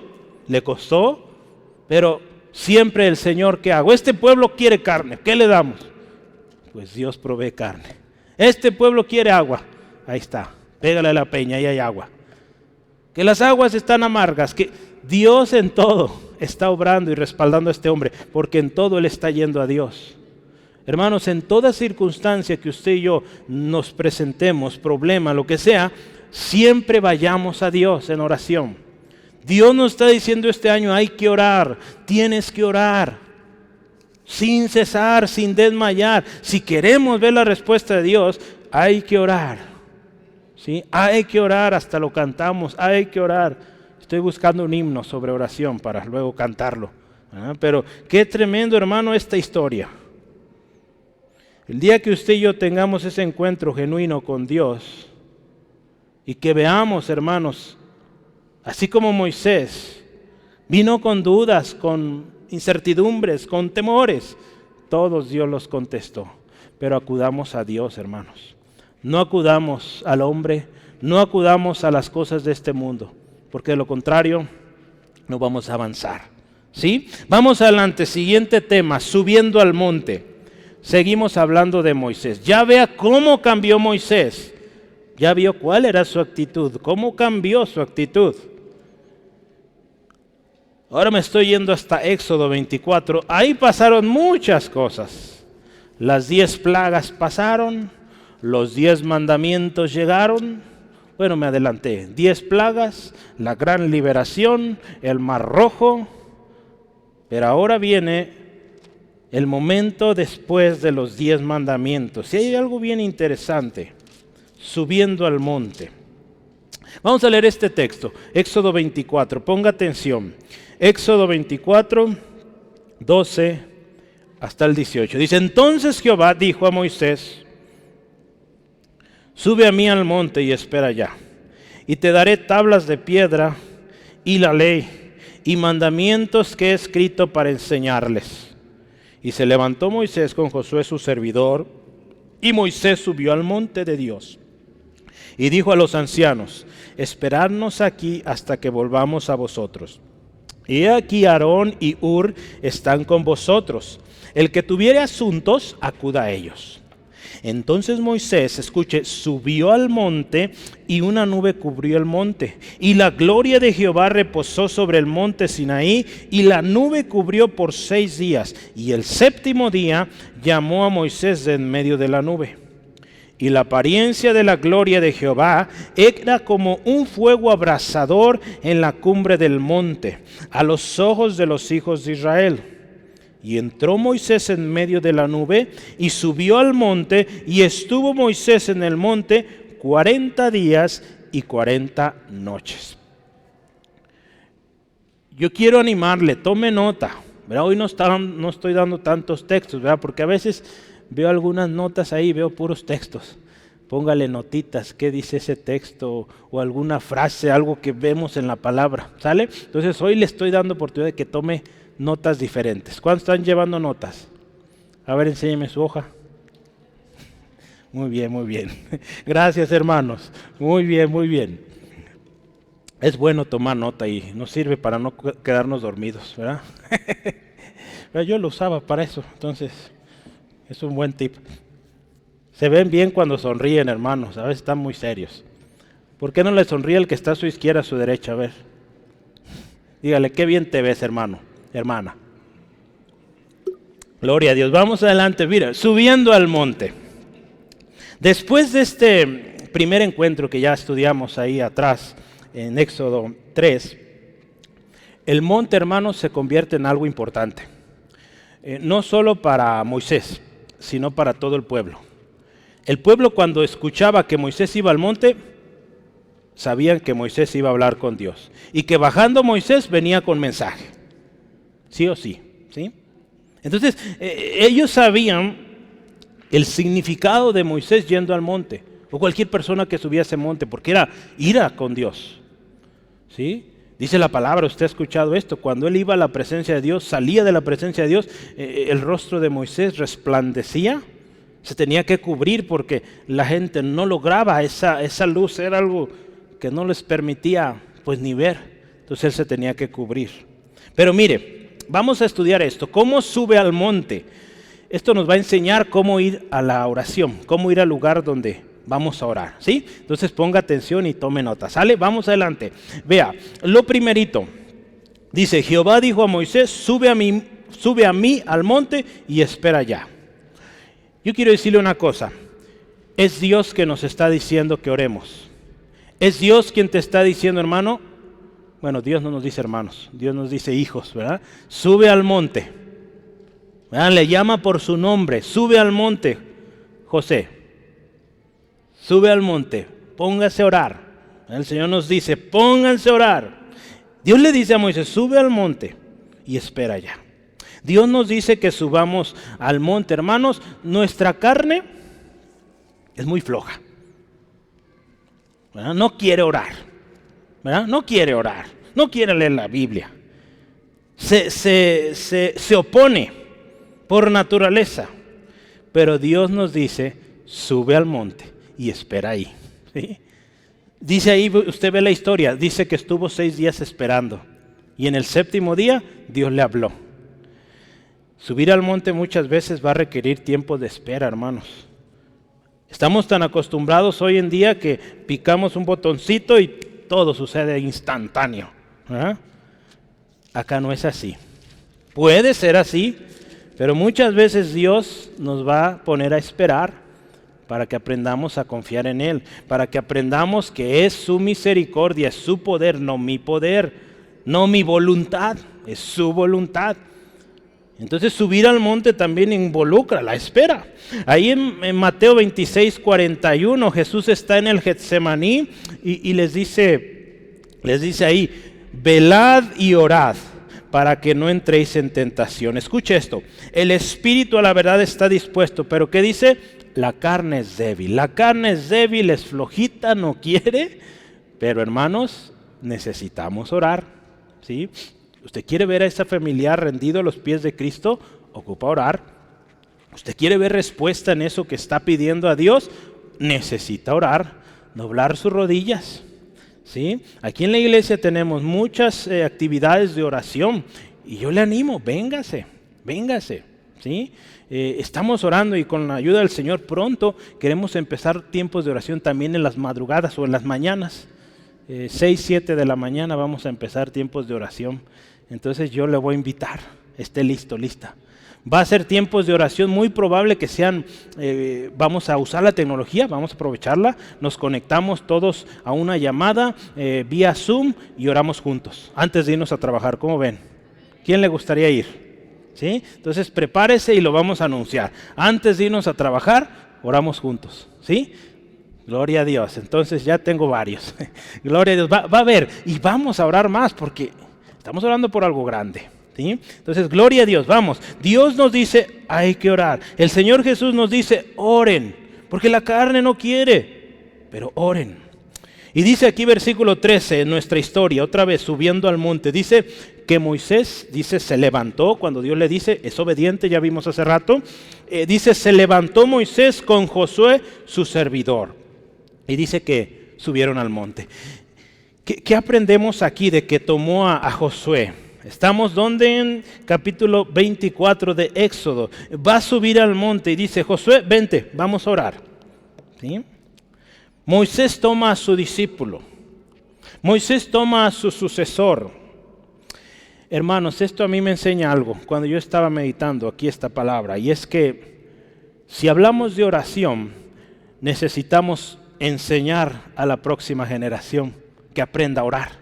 le costó, pero siempre el Señor, ¿qué hago? Este pueblo quiere carne, ¿qué le damos? Pues Dios provee carne. Este pueblo quiere agua, ahí está, pégale a la peña, ahí hay agua. Que las aguas están amargas, que Dios en todo está obrando y respaldando a este hombre, porque en todo él está yendo a Dios. Hermanos, en toda circunstancia que usted y yo nos presentemos, problema, lo que sea, siempre vayamos a Dios en oración. Dios nos está diciendo este año, hay que orar, tienes que orar, sin cesar, sin desmayar. Si queremos ver la respuesta de Dios, hay que orar, ¿sí? Hay que orar, hasta lo cantamos, hay que orar. Estoy buscando un himno sobre oración para luego cantarlo, ¿verdad? Pero qué tremendo, hermano, esta historia. El día que usted y yo tengamos ese encuentro genuino con Dios y que veamos, hermanos, así como Moisés vino con dudas, con incertidumbres, con temores, todos Dios los contestó. Pero acudamos a Dios, hermanos. No acudamos al hombre, no acudamos a las cosas de este mundo, porque de lo contrario no vamos a avanzar, ¿sí? Vamos adelante, siguiente tema, subiendo al monte. Seguimos hablando de Moisés. Ya vea cómo cambió Moisés. Ya vio cuál era su actitud, cómo cambió su actitud. Ahora me estoy yendo hasta Éxodo 24. Ahí pasaron muchas cosas. Las 10 plagas pasaron, los 10 mandamientos llegaron. Bueno, me adelanté. 10 plagas, la gran liberación, el Mar Rojo. Pero ahora viene el momento después de los 10 mandamientos. Y hay algo bien interesante. Subiendo al monte. Vamos a leer este texto, Éxodo 24, ponga atención. Éxodo 24, 12 hasta el 18. Dice, entonces Jehová dijo a Moisés, sube a mí al monte y espera allá, y te daré tablas de piedra y la ley y mandamientos que he escrito para enseñarles. Y se levantó Moisés con Josué su servidor, y Moisés subió al monte de Dios. Y dijo a los ancianos, esperadnos aquí hasta que volvamos a vosotros. Y aquí Aarón y Hur están con vosotros. El que tuviere asuntos, acuda a ellos. Entonces Moisés, escuche, subió al monte y una nube cubrió el monte. Y la gloria de Jehová reposó sobre el monte Sinaí y la nube cubrió por 6 días. Y el 7º día llamó a Moisés de en medio de la nube. Y la apariencia de la gloria de Jehová era como un fuego abrasador en la cumbre del monte, a los ojos de los hijos de Israel. Y entró Moisés en medio de la nube y subió al monte, y estuvo Moisés en el monte 40 días y 40 noches. Yo quiero animarle, tome nota, ¿verdad? Hoy no estoy dando tantos textos, ¿verdad? Porque a veces veo algunas notas ahí, veo puros textos. Póngale notitas, qué dice ese texto o alguna frase, algo que vemos en la palabra, ¿sale? Entonces hoy le estoy dando oportunidad de que tome notas diferentes. ¿Cuántos están llevando notas? A ver, enséñeme su hoja. Muy bien, muy bien. Gracias, hermanos. Muy bien, muy bien. Es bueno tomar nota y nos sirve para no quedarnos dormidos, ¿verdad? Yo lo usaba para eso, entonces es un buen tip. Se ven bien cuando sonríen, hermanos, a veces están muy serios. ¿Por qué no le sonríe el que está a su izquierda, a su derecha? A ver. Dígale, qué bien te ves, hermano, hermana. Gloria a Dios. Vamos adelante, mira, subiendo al monte. Después de este primer encuentro que ya estudiamos ahí atrás, en Éxodo 3, el monte, hermanos, se convierte en algo importante. No solo para Moisés, sino para todo el pueblo. El pueblo, cuando escuchaba que Moisés iba al monte, sabían que Moisés iba a hablar con Dios y que bajando Moisés venía con mensaje, sí o sí, ¿sí? Entonces ellos sabían el significado de Moisés yendo al monte, o cualquier persona que subía a ese monte, porque era ir con Dios, ¿sí? Dice la palabra, usted ha escuchado esto, cuando él iba a la presencia de Dios, salía de la presencia de Dios, el rostro de Moisés resplandecía, se tenía que cubrir porque la gente no lograba esa luz, era algo que no les permitía pues ni ver, entonces él se tenía que cubrir. Pero mire, vamos a estudiar esto, cómo sube al monte. Esto nos va a enseñar cómo ir a la oración, cómo ir al lugar donde vamos a orar, ¿sí? Entonces ponga atención y tome nota, ¿sale? Vamos adelante. Vea, lo primerito, dice, Jehová dijo a Moisés, sube a mí al monte y espera allá. Yo quiero decirle una cosa, es Dios que nos está diciendo que oremos. Es Dios quien te está diciendo, hermano, bueno, Dios no nos dice hermanos, Dios nos dice hijos, ¿verdad? Sube al monte, ¿verdad? Le llama por su nombre, sube al monte, José, sube al monte, póngase a orar. El Señor nos dice, pónganse a orar. Dios le dice a Moisés, sube al monte y espera allá. Dios nos dice que subamos al monte, hermanos, nuestra carne es muy floja, ¿verdad? No quiere orar. ¿Verdad? No quiere orar, no quiere leer la Biblia, se opone por naturaleza, pero Dios nos dice, sube al monte y espera ahí, ¿sí? Dice ahí, usted ve la historia, dice que estuvo 6 días esperando y en el 7º día Dios le habló. Subir al monte muchas veces va a requerir tiempo de espera, hermanos. Estamos tan acostumbrados hoy en día que picamos un botoncito y todo sucede instantáneo, ¿verdad? Acá no es así. Puede ser así, pero muchas veces Dios nos va a poner a esperar para que aprendamos a confiar en Él, para que aprendamos que es su misericordia, es su poder, no mi poder, no mi voluntad, es su voluntad. Entonces subir al monte también involucra la espera. Ahí en Mateo 26:41 Jesús está en el Getsemaní y les dice ahí, velad y orad para que no entréis en tentación. Escuche esto, el espíritu a la verdad está dispuesto, pero ¿qué dice? La carne es débil, es flojita, no quiere, pero hermanos, necesitamos orar, ¿sí? ¿Usted quiere ver a esa familiar rendido a los pies de Cristo? Ocupa orar. ¿Usted quiere ver respuesta en eso que está pidiendo a Dios? Necesita orar, doblar sus rodillas, ¿sí? Aquí en la iglesia tenemos muchas actividades de oración y yo le animo, véngase, ¿sí? Estamos orando y con la ayuda del Señor pronto queremos empezar tiempos de oración también en las madrugadas o en las mañanas. 6, 7 de la mañana vamos a empezar tiempos de oración. Entonces yo le voy a invitar, esté listo, lista. Va a ser tiempos de oración muy probable que sean, vamos a usar la tecnología, vamos a aprovecharla, nos conectamos todos a una llamada vía Zoom y oramos juntos, antes de irnos a trabajar, ¿cómo ven? ¿Quién le gustaría ir? ¿Sí? Entonces prepárese y lo vamos a anunciar. Antes de irnos a trabajar, oramos juntos, ¿sí? Gloria a Dios, entonces ya tengo varios. Gloria a Dios, va a haber, y vamos a orar más porque estamos orando por algo grande, ¿sí? Entonces, gloria a Dios, vamos. Dios nos dice, hay que orar. El Señor Jesús nos dice, oren, porque la carne no quiere, pero oren. Y dice aquí versículo 13 en nuestra historia, otra vez subiendo al monte, dice que Moisés, dice, se levantó, cuando Dios le dice, es obediente, ya vimos hace rato, dice, se levantó Moisés con Josué, su servidor. Y dice que subieron al monte. ¿Qué aprendemos aquí de que tomó a Josué? Estamos donde en capítulo 24 de Éxodo. Va a subir al monte y dice, Josué, vente, vamos a orar. ¿Sí? Moisés toma a su discípulo. Moisés toma a su sucesor. Hermanos, esto a mí me enseña algo cuando yo estaba meditando aquí esta palabra, y es que si hablamos de oración, necesitamos enseñar a la próxima generación que aprenda a orar,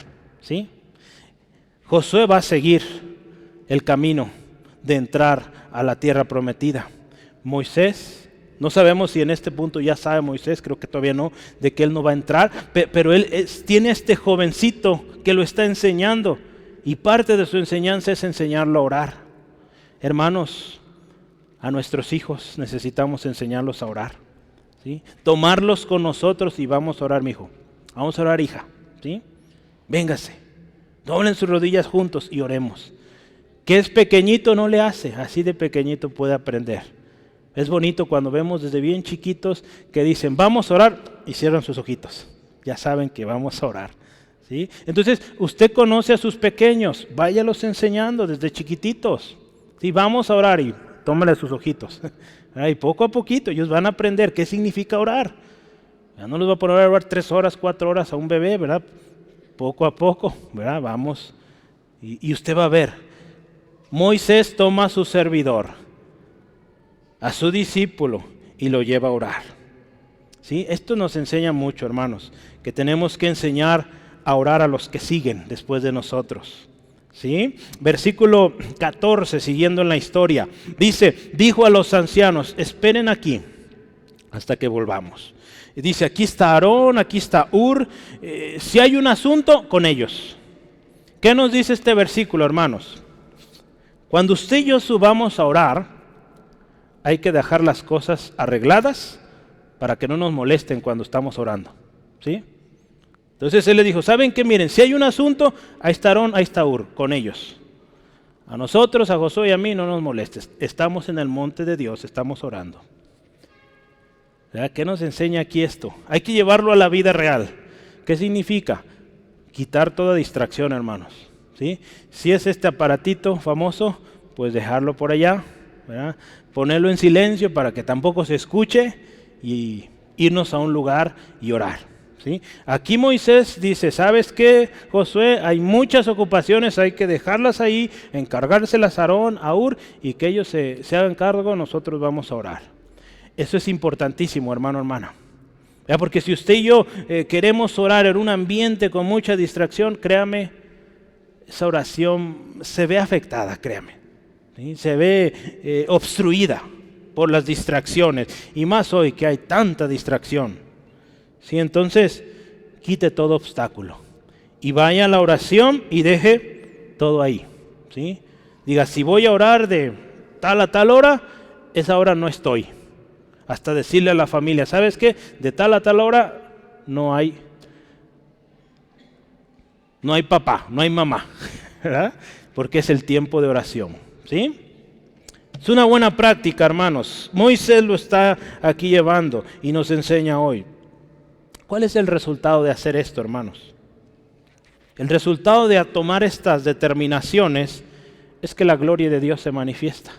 ¿sí? Josué va a seguir el camino de entrar a la tierra prometida. Moisés, no sabemos si en este punto ya sabe Moisés, creo que todavía no, de que él no va a entrar, pero él tiene este jovencito que lo está enseñando, y parte de su enseñanza es enseñarlo a orar. Hermanos, a nuestros hijos necesitamos enseñarlos a orar, ¿sí? Tomarlos con nosotros y vamos a orar, mi hijo. Vamos a orar, hija, ¿sí? Véngase, doblen sus rodillas juntos y oremos. Que es pequeñito no le hace, así de pequeñito puede aprender. Es bonito cuando vemos desde bien chiquitos que dicen, vamos a orar, y cierran sus ojitos. Ya saben que vamos a orar, ¿sí? Entonces, usted conoce a sus pequeños, váyalos enseñando desde chiquititos. ¿Sí? Vamos a orar y tómale sus ojitos. Y poco a poquito ellos van a aprender qué significa orar. Ya no los va a poner a orar 3 horas, 4 horas a un bebé, ¿verdad? Poco a poco, ¿verdad? Vamos. Y usted va a ver. Moisés toma a su servidor, a su discípulo, y lo lleva a orar. ¿Sí? Esto nos enseña mucho, hermanos, que tenemos que enseñar a orar a los que siguen después de nosotros. ¿Sí? Versículo 14, siguiendo en la historia, dice, dijo a los ancianos, esperen aquí hasta que volvamos. Y dice, aquí está Aarón, aquí está Hur, si hay un asunto, con ellos. ¿Qué nos dice este versículo, hermanos? Cuando usted y yo subamos a orar, hay que dejar las cosas arregladas para que no nos molesten cuando estamos orando, ¿sí? Entonces él le dijo, ¿saben qué? Miren, si hay un asunto, ahí está Aarón, ahí está Hur, con ellos. A nosotros, a Josué y a mí no nos molestes. Estamos en el monte de Dios, estamos orando. ¿Verdad? ¿Qué nos enseña aquí esto? Hay que llevarlo a la vida real. ¿Qué significa? Quitar toda distracción, hermanos, ¿sí? Si es este aparatito famoso, pues dejarlo por allá, ¿verdad? Ponerlo en silencio para que tampoco se escuche y irnos a un lugar y orar. ¿Sí? Aquí Moisés dice, ¿sabes qué, Josué? Hay muchas ocupaciones, hay que dejarlas ahí, encargárselas a Aarón, a Hur, y que ellos se hagan cargo, nosotros vamos a orar. Eso es importantísimo, hermano, hermana. ¿Ya? Porque si usted y yo queremos orar en un ambiente con mucha distracción, créame, esa oración se ve afectada, créame. ¿Sí? Se ve obstruida por las distracciones, y más hoy que hay tanta distracción. ¿Sí? Entonces, quite todo obstáculo y vaya a la oración y deje todo ahí, ¿sí? Diga, si voy a orar de tal a tal hora, esa hora no estoy. Hasta decirle a la familia, ¿sabes qué? De tal a tal hora no hay papá, no hay mamá, ¿verdad? Porque es el tiempo de oración, ¿sí? Es una buena práctica, hermanos. Moisés lo está aquí llevando y nos enseña hoy. ¿Cuál es el resultado de hacer esto, hermanos? El resultado de tomar estas determinaciones es que la gloria de Dios se manifiesta.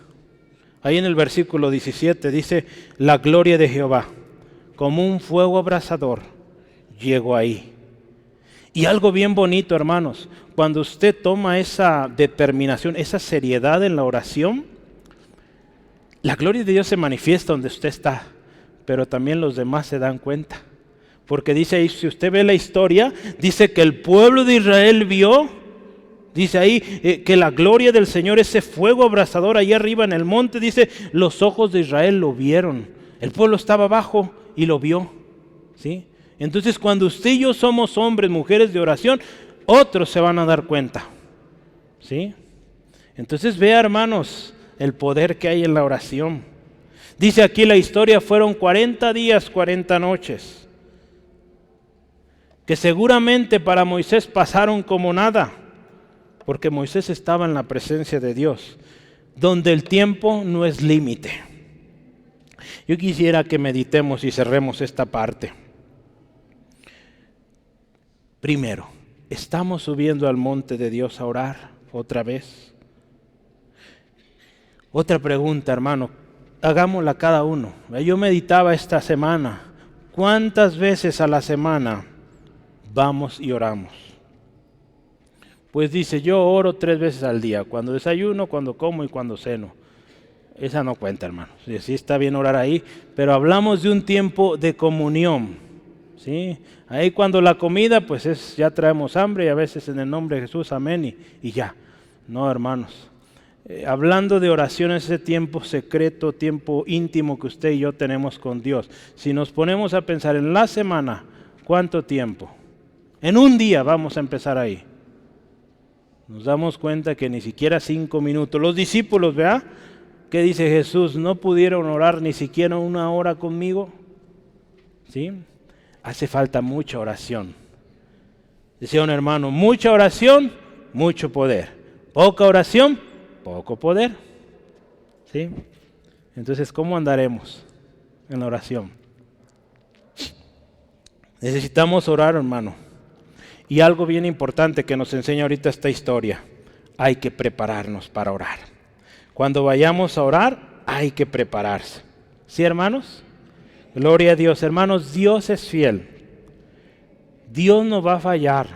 Ahí en el versículo 17 dice, la gloria de Jehová, como un fuego abrasador, llegó ahí. Y algo bien bonito, hermanos, cuando usted toma esa determinación, esa seriedad en la oración, la gloria de Dios se manifiesta donde usted está, pero también los demás se dan cuenta. Porque dice ahí, si usted ve la historia, dice que el pueblo de Israel vio, dice ahí que la gloria del Señor, ese fuego abrasador ahí arriba en el monte, dice, los ojos de Israel lo vieron. El pueblo estaba abajo y lo vio, ¿sí? Entonces cuando usted y yo somos hombres, mujeres de oración, otros se van a dar cuenta, ¿sí? Entonces vea, hermanos, el poder que hay en la oración. Dice aquí la historia, fueron 40 días, 40 noches. Que seguramente para Moisés pasaron como nada, porque Moisés estaba en la presencia de Dios, donde el tiempo no es límite. Yo quisiera que meditemos y cerremos esta parte. Primero, ¿estamos subiendo al monte de Dios a orar otra vez? Otra pregunta, hermano, hagámosla cada uno. Yo meditaba esta semana, ¿cuántas veces a la semana vamos y oramos? Pues dice, yo oro 3 veces al día, cuando desayuno, cuando como y cuando ceno. Esa no cuenta, hermanos. Sí está bien orar ahí, pero hablamos de un tiempo de comunión, ¿sí? Ahí cuando la comida, pues ya traemos hambre y a veces en el nombre de Jesús, amén, y ya. No, hermanos. Hablando de oración, ese tiempo secreto, tiempo íntimo que usted y yo tenemos con Dios. Si nos ponemos a pensar en la semana, ¿cuánto tiempo? En un día vamos a empezar ahí. Nos damos cuenta que ni siquiera 5 minutos. Los discípulos, ¿verdad? ¿Qué dice Jesús? ¿No pudieron orar ni siquiera 1 hora conmigo? ¿Sí? Hace falta mucha oración. Decía un hermano, mucha oración, mucho poder. Poca oración, poco poder. ¿Sí? Entonces, ¿cómo andaremos en la oración? Necesitamos orar, hermano. Y algo bien importante que nos enseña ahorita esta historia. Hay que prepararnos para orar. Cuando vayamos a orar, hay que prepararse. ¿Sí, hermanos? Gloria a Dios. Hermanos, Dios es fiel. Dios no va a fallar.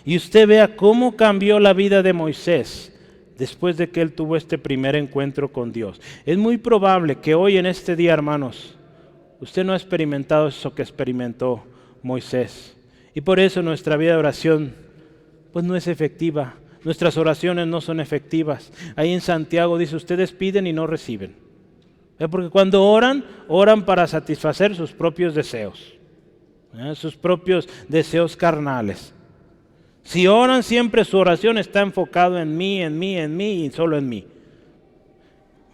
Y usted vea cómo cambió la vida de Moisés después de que él tuvo este primer encuentro con Dios. Es muy probable que hoy en este día, hermanos, usted no ha experimentado eso que experimentó Moisés. Y por eso nuestra vida de oración pues no es efectiva. Nuestras oraciones no son efectivas. Ahí en Santiago dice, ustedes piden y no reciben. Porque cuando oran, oran para satisfacer sus propios deseos. Sus propios deseos carnales. Si oran, siempre su oración está enfocada en mí y solo en mí.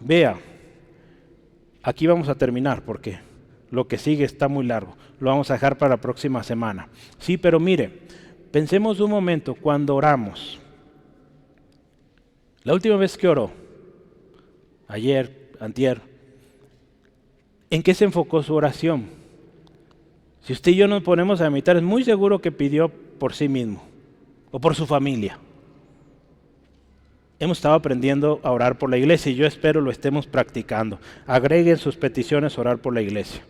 Vea, aquí vamos a terminar porque lo que sigue está muy largo. Lo vamos a dejar para la próxima semana. Sí, pero mire, pensemos un momento cuando oramos. La última vez que oró, ayer, antier, ¿en qué se enfocó su oración? Si usted y yo nos ponemos a meditar, es muy seguro que pidió por sí mismo o por su familia. Hemos estado aprendiendo a orar por la iglesia y yo espero lo estemos practicando. Agreguen sus peticiones a orar por la iglesia.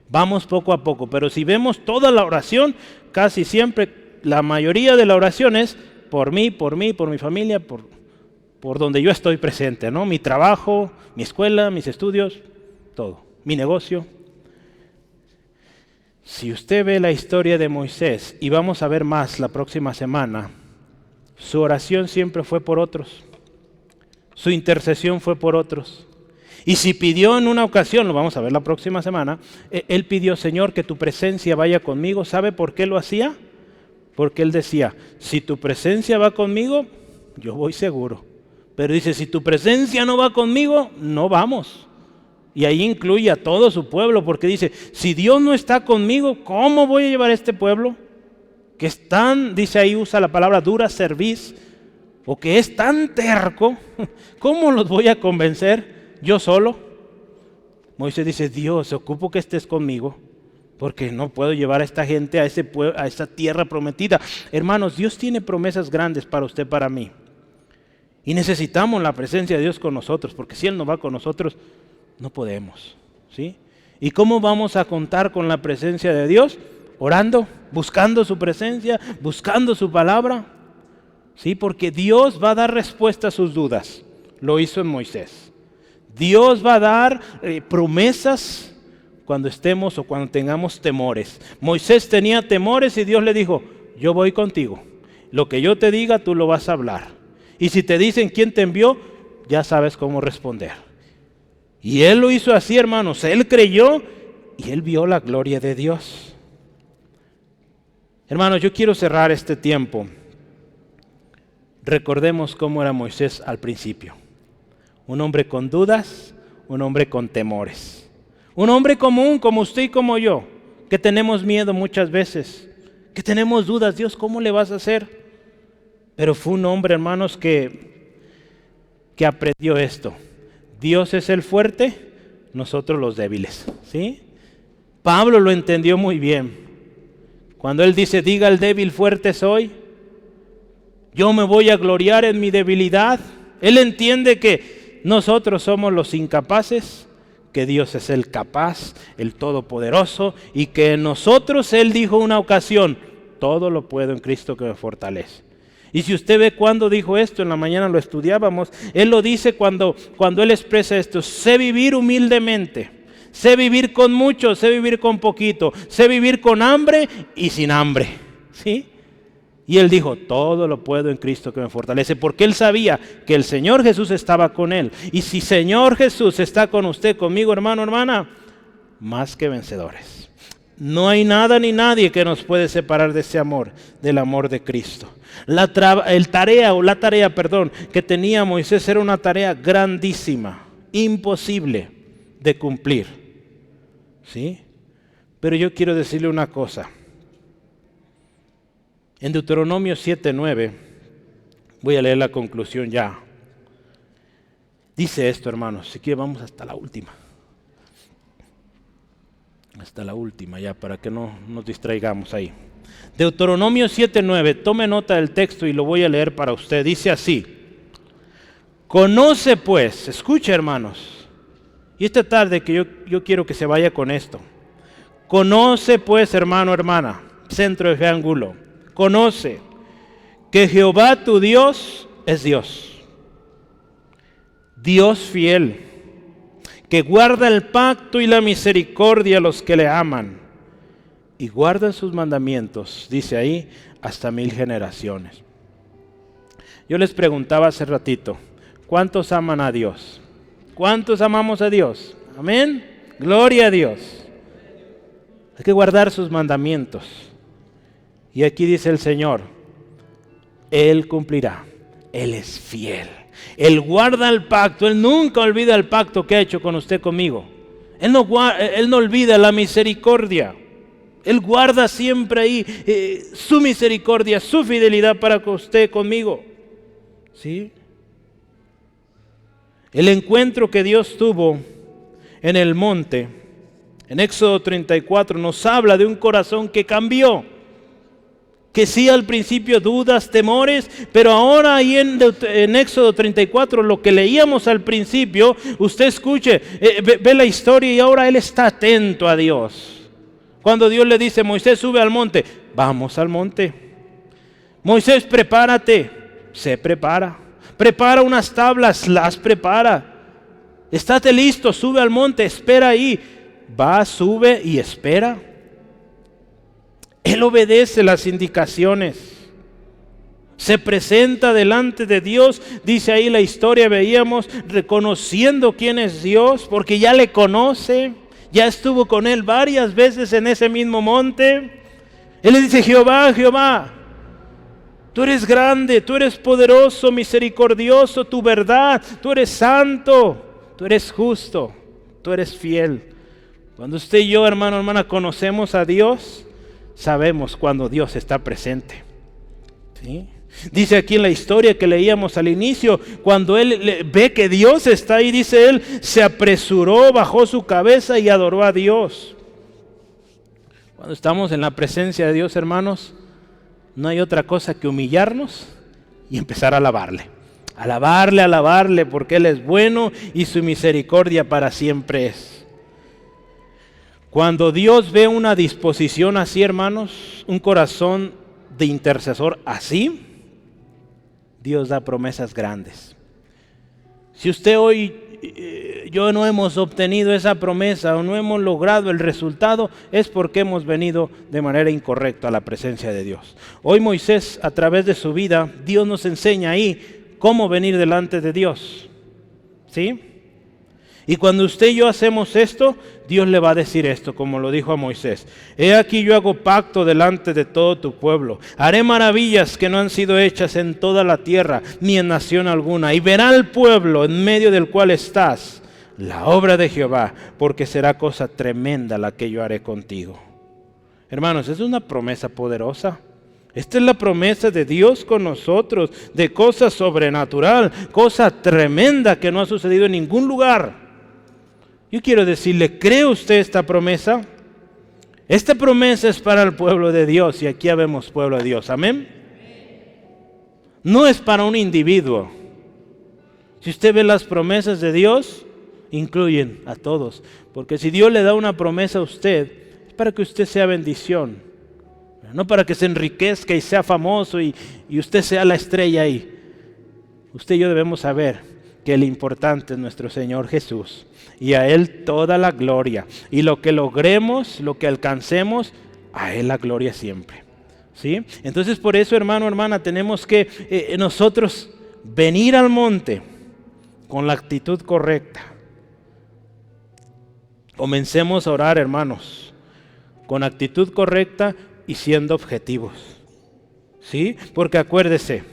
Vamos poco a poco, pero si vemos toda la oración, casi siempre, la mayoría de la oración es por mí, por mi familia, por donde yo estoy presente, ¿no? Mi trabajo, mi escuela, mis estudios, todo, mi negocio. Si usted ve la historia de Moisés, y vamos a ver más la próxima semana, su oración siempre fue por otros. Su intercesión fue por otros. Y si pidió en una ocasión, lo vamos a ver la próxima semana, él pidió, Señor, que tu presencia vaya conmigo. ¿Sabe por qué lo hacía? Porque él decía, si tu presencia va conmigo, yo voy seguro. Pero dice, si tu presencia no va conmigo, no vamos. Y ahí incluye a todo su pueblo, porque dice, si Dios no está conmigo, ¿cómo voy a llevar a este pueblo? Que es tan, dice ahí, usa la palabra dura cerviz, o que es tan terco, ¿cómo los voy a convencer yo solo? Moisés dice, Dios, ocupo que estés conmigo, porque no puedo llevar a esta gente a ese pueblo, a esa tierra prometida. Hermanos, Dios tiene promesas grandes para usted, para mí. Y necesitamos la presencia de Dios con nosotros, porque si Él no va con nosotros, no podemos, ¿sí? ¿Y cómo vamos a contar con la presencia de Dios? Orando, buscando su presencia, buscando su palabra, ¿sí? Porque Dios va a dar respuesta a sus dudas. Lo hizo en Moisés. Dios va a dar promesas cuando estemos o cuando tengamos temores. Moisés tenía temores y Dios le dijo, yo voy contigo. Lo que yo te diga, tú lo vas a hablar. Y si te dicen quién te envió, ya sabes cómo responder. Y él lo hizo así, hermanos. Él creyó y él vio la gloria de Dios. Hermanos, yo quiero cerrar este tiempo. Recordemos cómo era Moisés al principio. Un hombre con dudas, un hombre con temores. Un hombre común como usted y como yo, que tenemos miedo muchas veces, que tenemos dudas. Dios, ¿cómo le vas a hacer? Pero fue un hombre, hermanos, que aprendió esto. Dios es el fuerte, nosotros los débiles, ¿sí? Pablo lo entendió muy bien. Cuando él dice, diga el débil, fuerte soy. Yo me voy a gloriar en mi debilidad. Él entiende que nosotros somos los incapaces, que Dios es el capaz, el todopoderoso, y que en nosotros, él dijo una ocasión, todo lo puedo en Cristo que me fortalece. Y si usted ve cuándo dijo esto, en la mañana lo estudiábamos, Él lo dice cuando Él expresa esto: sé vivir humildemente, sé vivir con mucho, sé vivir con poquito, sé vivir con hambre y sin hambre, ¿sí? Y Él dijo, todo lo puedo en Cristo que me fortalece, porque Él sabía que el Señor Jesús estaba con Él. Y si Señor Jesús está con usted, conmigo, hermano, hermana, más que vencedores. No hay nada ni nadie que nos puede separar de ese amor, del amor de Cristo. La tarea que tenía Moisés era una tarea grandísima, imposible de cumplir, ¿sí? Pero yo quiero decirle una cosa. En Deuteronomio 7:9, voy a leer la conclusión ya. Dice esto, hermanos, si quiere vamos hasta la última. Hasta la última ya, para que no nos distraigamos ahí. Deuteronomio 7:9, tome nota del texto y lo voy a leer para usted. Dice así: conoce pues, escucha hermanos, y esta tarde que yo quiero que se vaya con esto. Conoce pues, hermano, hermana, centro de Fe Angulo, conoce que Jehová tu Dios es Dios, Dios fiel, que guarda el pacto y la misericordia a los que le aman y guardan sus mandamientos, dice ahí, hasta 1000 generaciones. Yo les preguntaba hace ratito, ¿cuántos aman a Dios? ¿Cuántos amamos a Dios? Amén. Gloria a Dios. Hay que guardar sus mandamientos. Y aquí dice el Señor, Él cumplirá, Él es fiel. Él guarda el pacto, Él nunca olvida el pacto que ha hecho con usted, conmigo. Él no olvida la misericordia. Él guarda siempre ahí su misericordia, su fidelidad para con usted, conmigo. ¿Sí? El encuentro que Dios tuvo en el monte, en Éxodo 34, nos habla de un corazón que cambió. Que sí, al principio dudas, temores, pero ahora ahí en Éxodo 34, lo que leíamos al principio, usted escuche, ve la historia y ahora él está atento a Dios. Cuando Dios le dice, Moisés, sube al monte, vamos al monte. Moisés, prepárate, se prepara. Prepara unas tablas, las prepara. Estate listo, sube al monte, espera ahí. Va, sube y espera. Él obedece las indicaciones. Se presenta delante de Dios, dice ahí la historia, veíamos, reconociendo quién es Dios, porque ya le conoce, ya estuvo con él varias veces en ese mismo monte. Él le dice, Jehová, Jehová, tú eres grande, tú eres poderoso, misericordioso, tu verdad, tú eres santo, tú eres justo, tú eres fiel. Cuando usted y yo, hermano, hermana, conocemos a Dios, sabemos cuando Dios está presente. ¿Sí? Dice aquí en la historia que leíamos al inicio, cuando él ve que Dios está ahí, dice él, se apresuró, bajó su cabeza y adoró a Dios. Cuando estamos en la presencia de Dios, hermanos, no hay otra cosa que humillarnos y empezar a alabarle. Alabarle, alabarle, porque Él es bueno y su misericordia para siempre es. Cuando Dios ve una disposición así, hermanos, un corazón de intercesor así, Dios da promesas grandes. Si usted hoy, yo no hemos obtenido esa promesa o no hemos logrado el resultado, es porque hemos venido de manera incorrecta a la presencia de Dios. Hoy Moisés, a través de su vida, Dios nos enseña ahí cómo venir delante de Dios. ¿Sí? Y cuando usted y yo hacemos esto, Dios le va a decir esto, como lo dijo a Moisés. He aquí yo hago pacto delante de todo tu pueblo. Haré maravillas que no han sido hechas en toda la tierra, ni en nación alguna. Y verá el pueblo en medio del cual estás la obra de Jehová, porque será cosa tremenda la que yo haré contigo. Hermanos, es una promesa poderosa. Esta es la promesa de Dios con nosotros, de cosa sobrenatural, cosa tremenda que no ha sucedido en ningún lugar. Yo quiero decirle, ¿cree usted esta promesa? Esta promesa es para el pueblo de Dios y aquí habemos pueblo de Dios, ¿amén? No es para un individuo. Si usted ve las promesas de Dios, incluyen a todos. Porque si Dios le da una promesa a usted, es para que usted sea bendición. No para que se enriquezca y sea famoso y usted sea la estrella ahí. Usted y yo debemos saber que el importante es nuestro Señor Jesús. Y a Él toda la gloria. Y lo que logremos, lo que alcancemos, a Él la gloria siempre. ¿Sí? Entonces por eso, hermano, hermana, tenemos que nosotros venir al monte con la actitud correcta. Comencemos a orar, hermanos, con actitud correcta y siendo objetivos. ¿Sí? Porque acuérdese,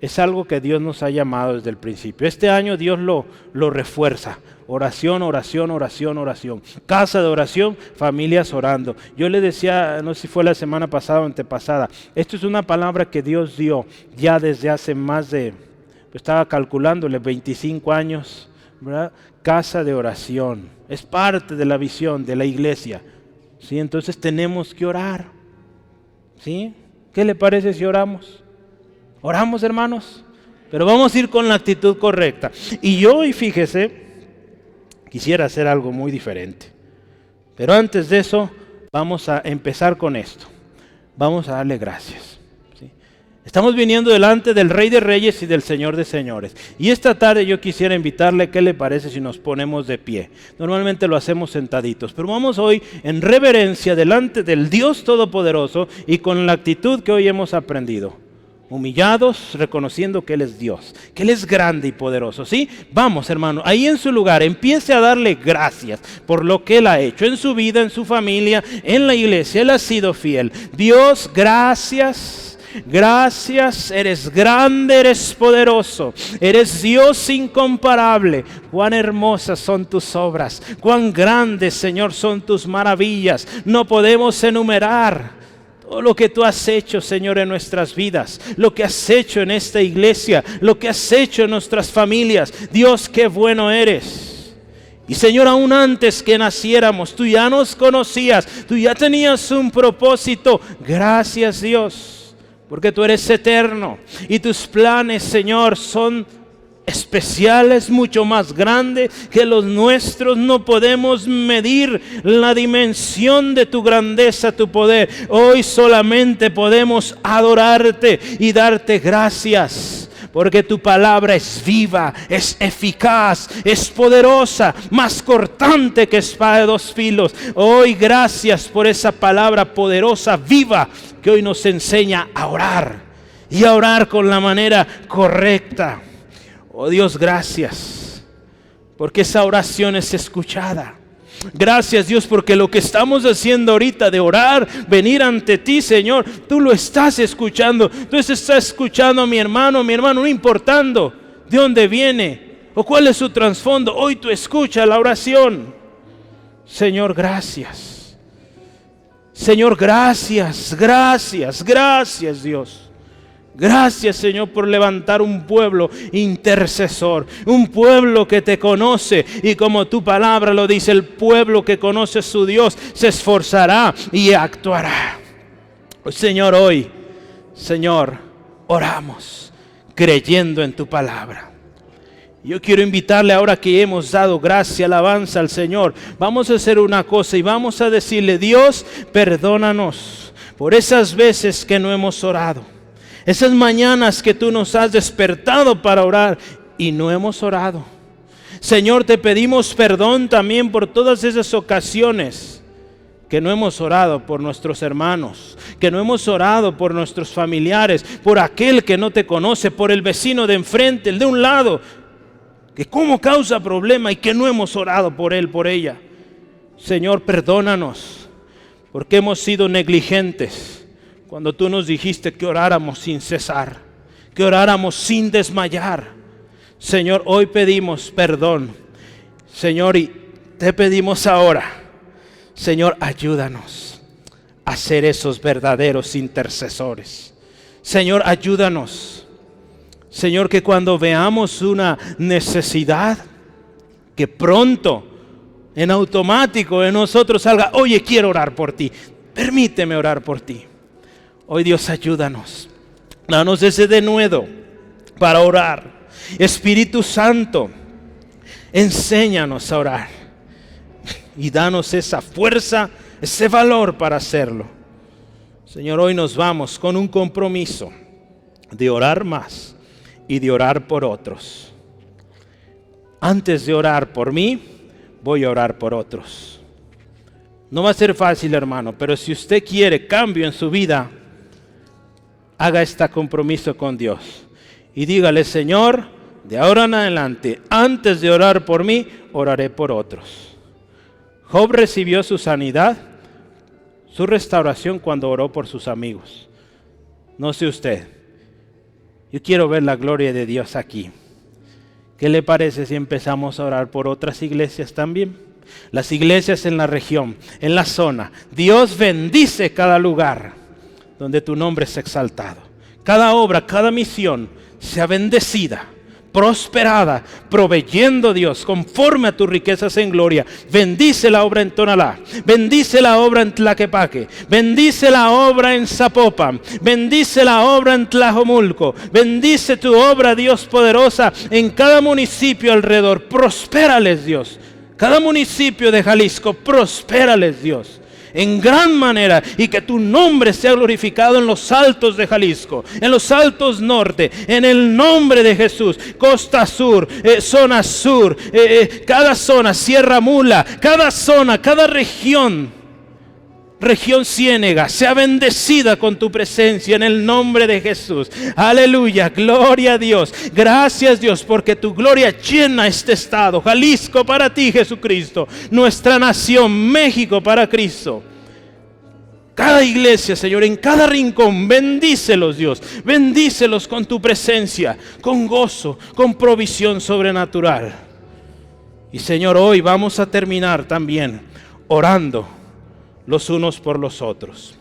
es algo que Dios nos ha llamado desde el principio. Este año Dios lo refuerza. Oración, oración, oración, oración. Casa de oración, familias orando. Yo le decía, no sé si fue la semana pasada o antepasada, esto es una palabra que Dios dio ya desde hace más de, estaba calculándole, 25 años, ¿verdad? Casa de oración. Es parte de la visión de la iglesia. ¿Sí? Entonces tenemos que orar. ¿Sí? ¿Qué le parece si oramos? Oramos, hermanos, pero vamos a ir con la actitud correcta. Y hoy, fíjese, quisiera hacer algo muy diferente. Pero antes de eso, vamos a empezar con esto. Vamos a darle gracias. ¿Sí? Estamos viniendo delante del Rey de Reyes y del Señor de Señores. Y esta tarde yo quisiera invitarle, ¿qué le parece si nos ponemos de pie? Normalmente lo hacemos sentaditos, pero vamos hoy en reverencia delante del Dios Todopoderoso y con la actitud que hoy hemos aprendido. Humillados, reconociendo que Él es Dios, que Él es grande y poderoso, ¿sí? Vamos, hermano, ahí en su lugar, empiece a darle gracias por lo que Él ha hecho en su vida, en su familia, en la iglesia. Él ha sido fiel. Dios, gracias, gracias, eres grande, eres poderoso, eres Dios incomparable. Cuán hermosas son tus obras, cuán grandes, Señor, son tus maravillas. No podemos enumerar todo lo que tú has hecho, Señor, en nuestras vidas, lo que has hecho en esta iglesia, lo que has hecho en nuestras familias. Dios, qué bueno eres. Y Señor, aún antes que naciéramos, tú ya nos conocías, tú ya tenías un propósito. Gracias, Dios, porque tú eres eterno y tus planes, Señor, son especiales, mucho más grandes que los nuestros. No podemos medir la dimensión de tu grandeza, tu poder. Hoy solamente podemos adorarte y darte gracias, porque tu palabra es viva, es eficaz, es poderosa, más cortante que espada de dos filos. Hoy gracias por esa palabra poderosa, viva, que hoy nos enseña a orar y a orar con la manera correcta. Oh Dios, gracias, porque esa oración es escuchada. Gracias, Dios, porque lo que estamos haciendo ahorita de orar, venir ante ti, Señor, tú lo estás escuchando. Tú estás escuchando a mi hermano, no importando de dónde viene o cuál es su trasfondo. Hoy tú escuchas la oración. Señor, gracias. Señor, gracias, gracias, gracias, Dios. Gracias, Señor, por levantar un pueblo intercesor, un pueblo que te conoce, y como tu palabra lo dice, el pueblo que conoce a su Dios se esforzará y actuará. Señor, hoy, Señor, oramos creyendo en tu palabra. Yo quiero invitarle, ahora que hemos dado gracia, alabanza al Señor, vamos a hacer una cosa y vamos a decirle: Dios, perdónanos por esas veces que no hemos orado. Esas mañanas que tú nos has despertado para orar y no hemos orado. Señor, te pedimos perdón también por todas esas ocasiones que no hemos orado por nuestros hermanos, que no hemos orado por nuestros familiares, por aquel que no te conoce, por el vecino de enfrente, el de un lado, que cómo causa problema y que no hemos orado por él, por ella. Señor, perdónanos porque hemos sido negligentes cuando tú nos dijiste que oráramos sin cesar, que oráramos sin desmayar. Señor, hoy pedimos perdón, Señor, y te pedimos ahora, Señor, ayúdanos a ser esos verdaderos intercesores. Señor, ayúdanos, Señor, que cuando veamos una necesidad, que pronto, en automático, en nosotros salga: oye, quiero orar por ti, permíteme orar por ti. Hoy, Dios, ayúdanos, danos ese denuedo para orar. Espíritu Santo, enséñanos a orar y danos esa fuerza, ese valor para hacerlo. Señor, hoy nos vamos con un compromiso de orar más y de orar por otros. Antes de orar por mí, voy a orar por otros. No va a ser fácil, hermano, pero si usted quiere cambio en su vida, haga este compromiso con Dios y dígale: Señor, de ahora en adelante, antes de orar por mí, oraré por otros. Job recibió su sanidad, su restauración cuando oró por sus amigos. No sé usted, yo quiero ver la gloria de Dios aquí. ¿Qué le parece si empezamos a orar por otras iglesias también? Las iglesias en la región, en la zona. Dios bendice cada lugar donde tu nombre es exaltado. Cada obra, cada misión sea bendecida, prosperada, proveyendo Dios conforme a tus riquezas en gloria. Bendice la obra en Tonalá, bendice la obra en Tlaquepaque, bendice la obra en Zapopan, bendice la obra en Tlajomulco, bendice tu obra, Dios poderosa, en cada municipio alrededor. Prospérales, Dios. Cada municipio de Jalisco, prospérales, Dios, en gran manera, y que tu nombre sea glorificado en los altos de Jalisco, en los altos norte, en el nombre de Jesús. Costa sur, zona sur, cada zona, Sierra Mula, cada zona, cada región Ciénega, sea bendecida con tu presencia en el nombre de Jesús. Aleluya, gloria a Dios. Gracias, Dios, porque tu gloria llena este estado. Jalisco para ti, Jesucristo. Nuestra nación, México para Cristo. Cada iglesia, Señor, en cada rincón, bendícelos, Dios. Bendícelos con tu presencia, con gozo, con provisión sobrenatural. Y Señor, hoy vamos a terminar también orando los unos por los otros.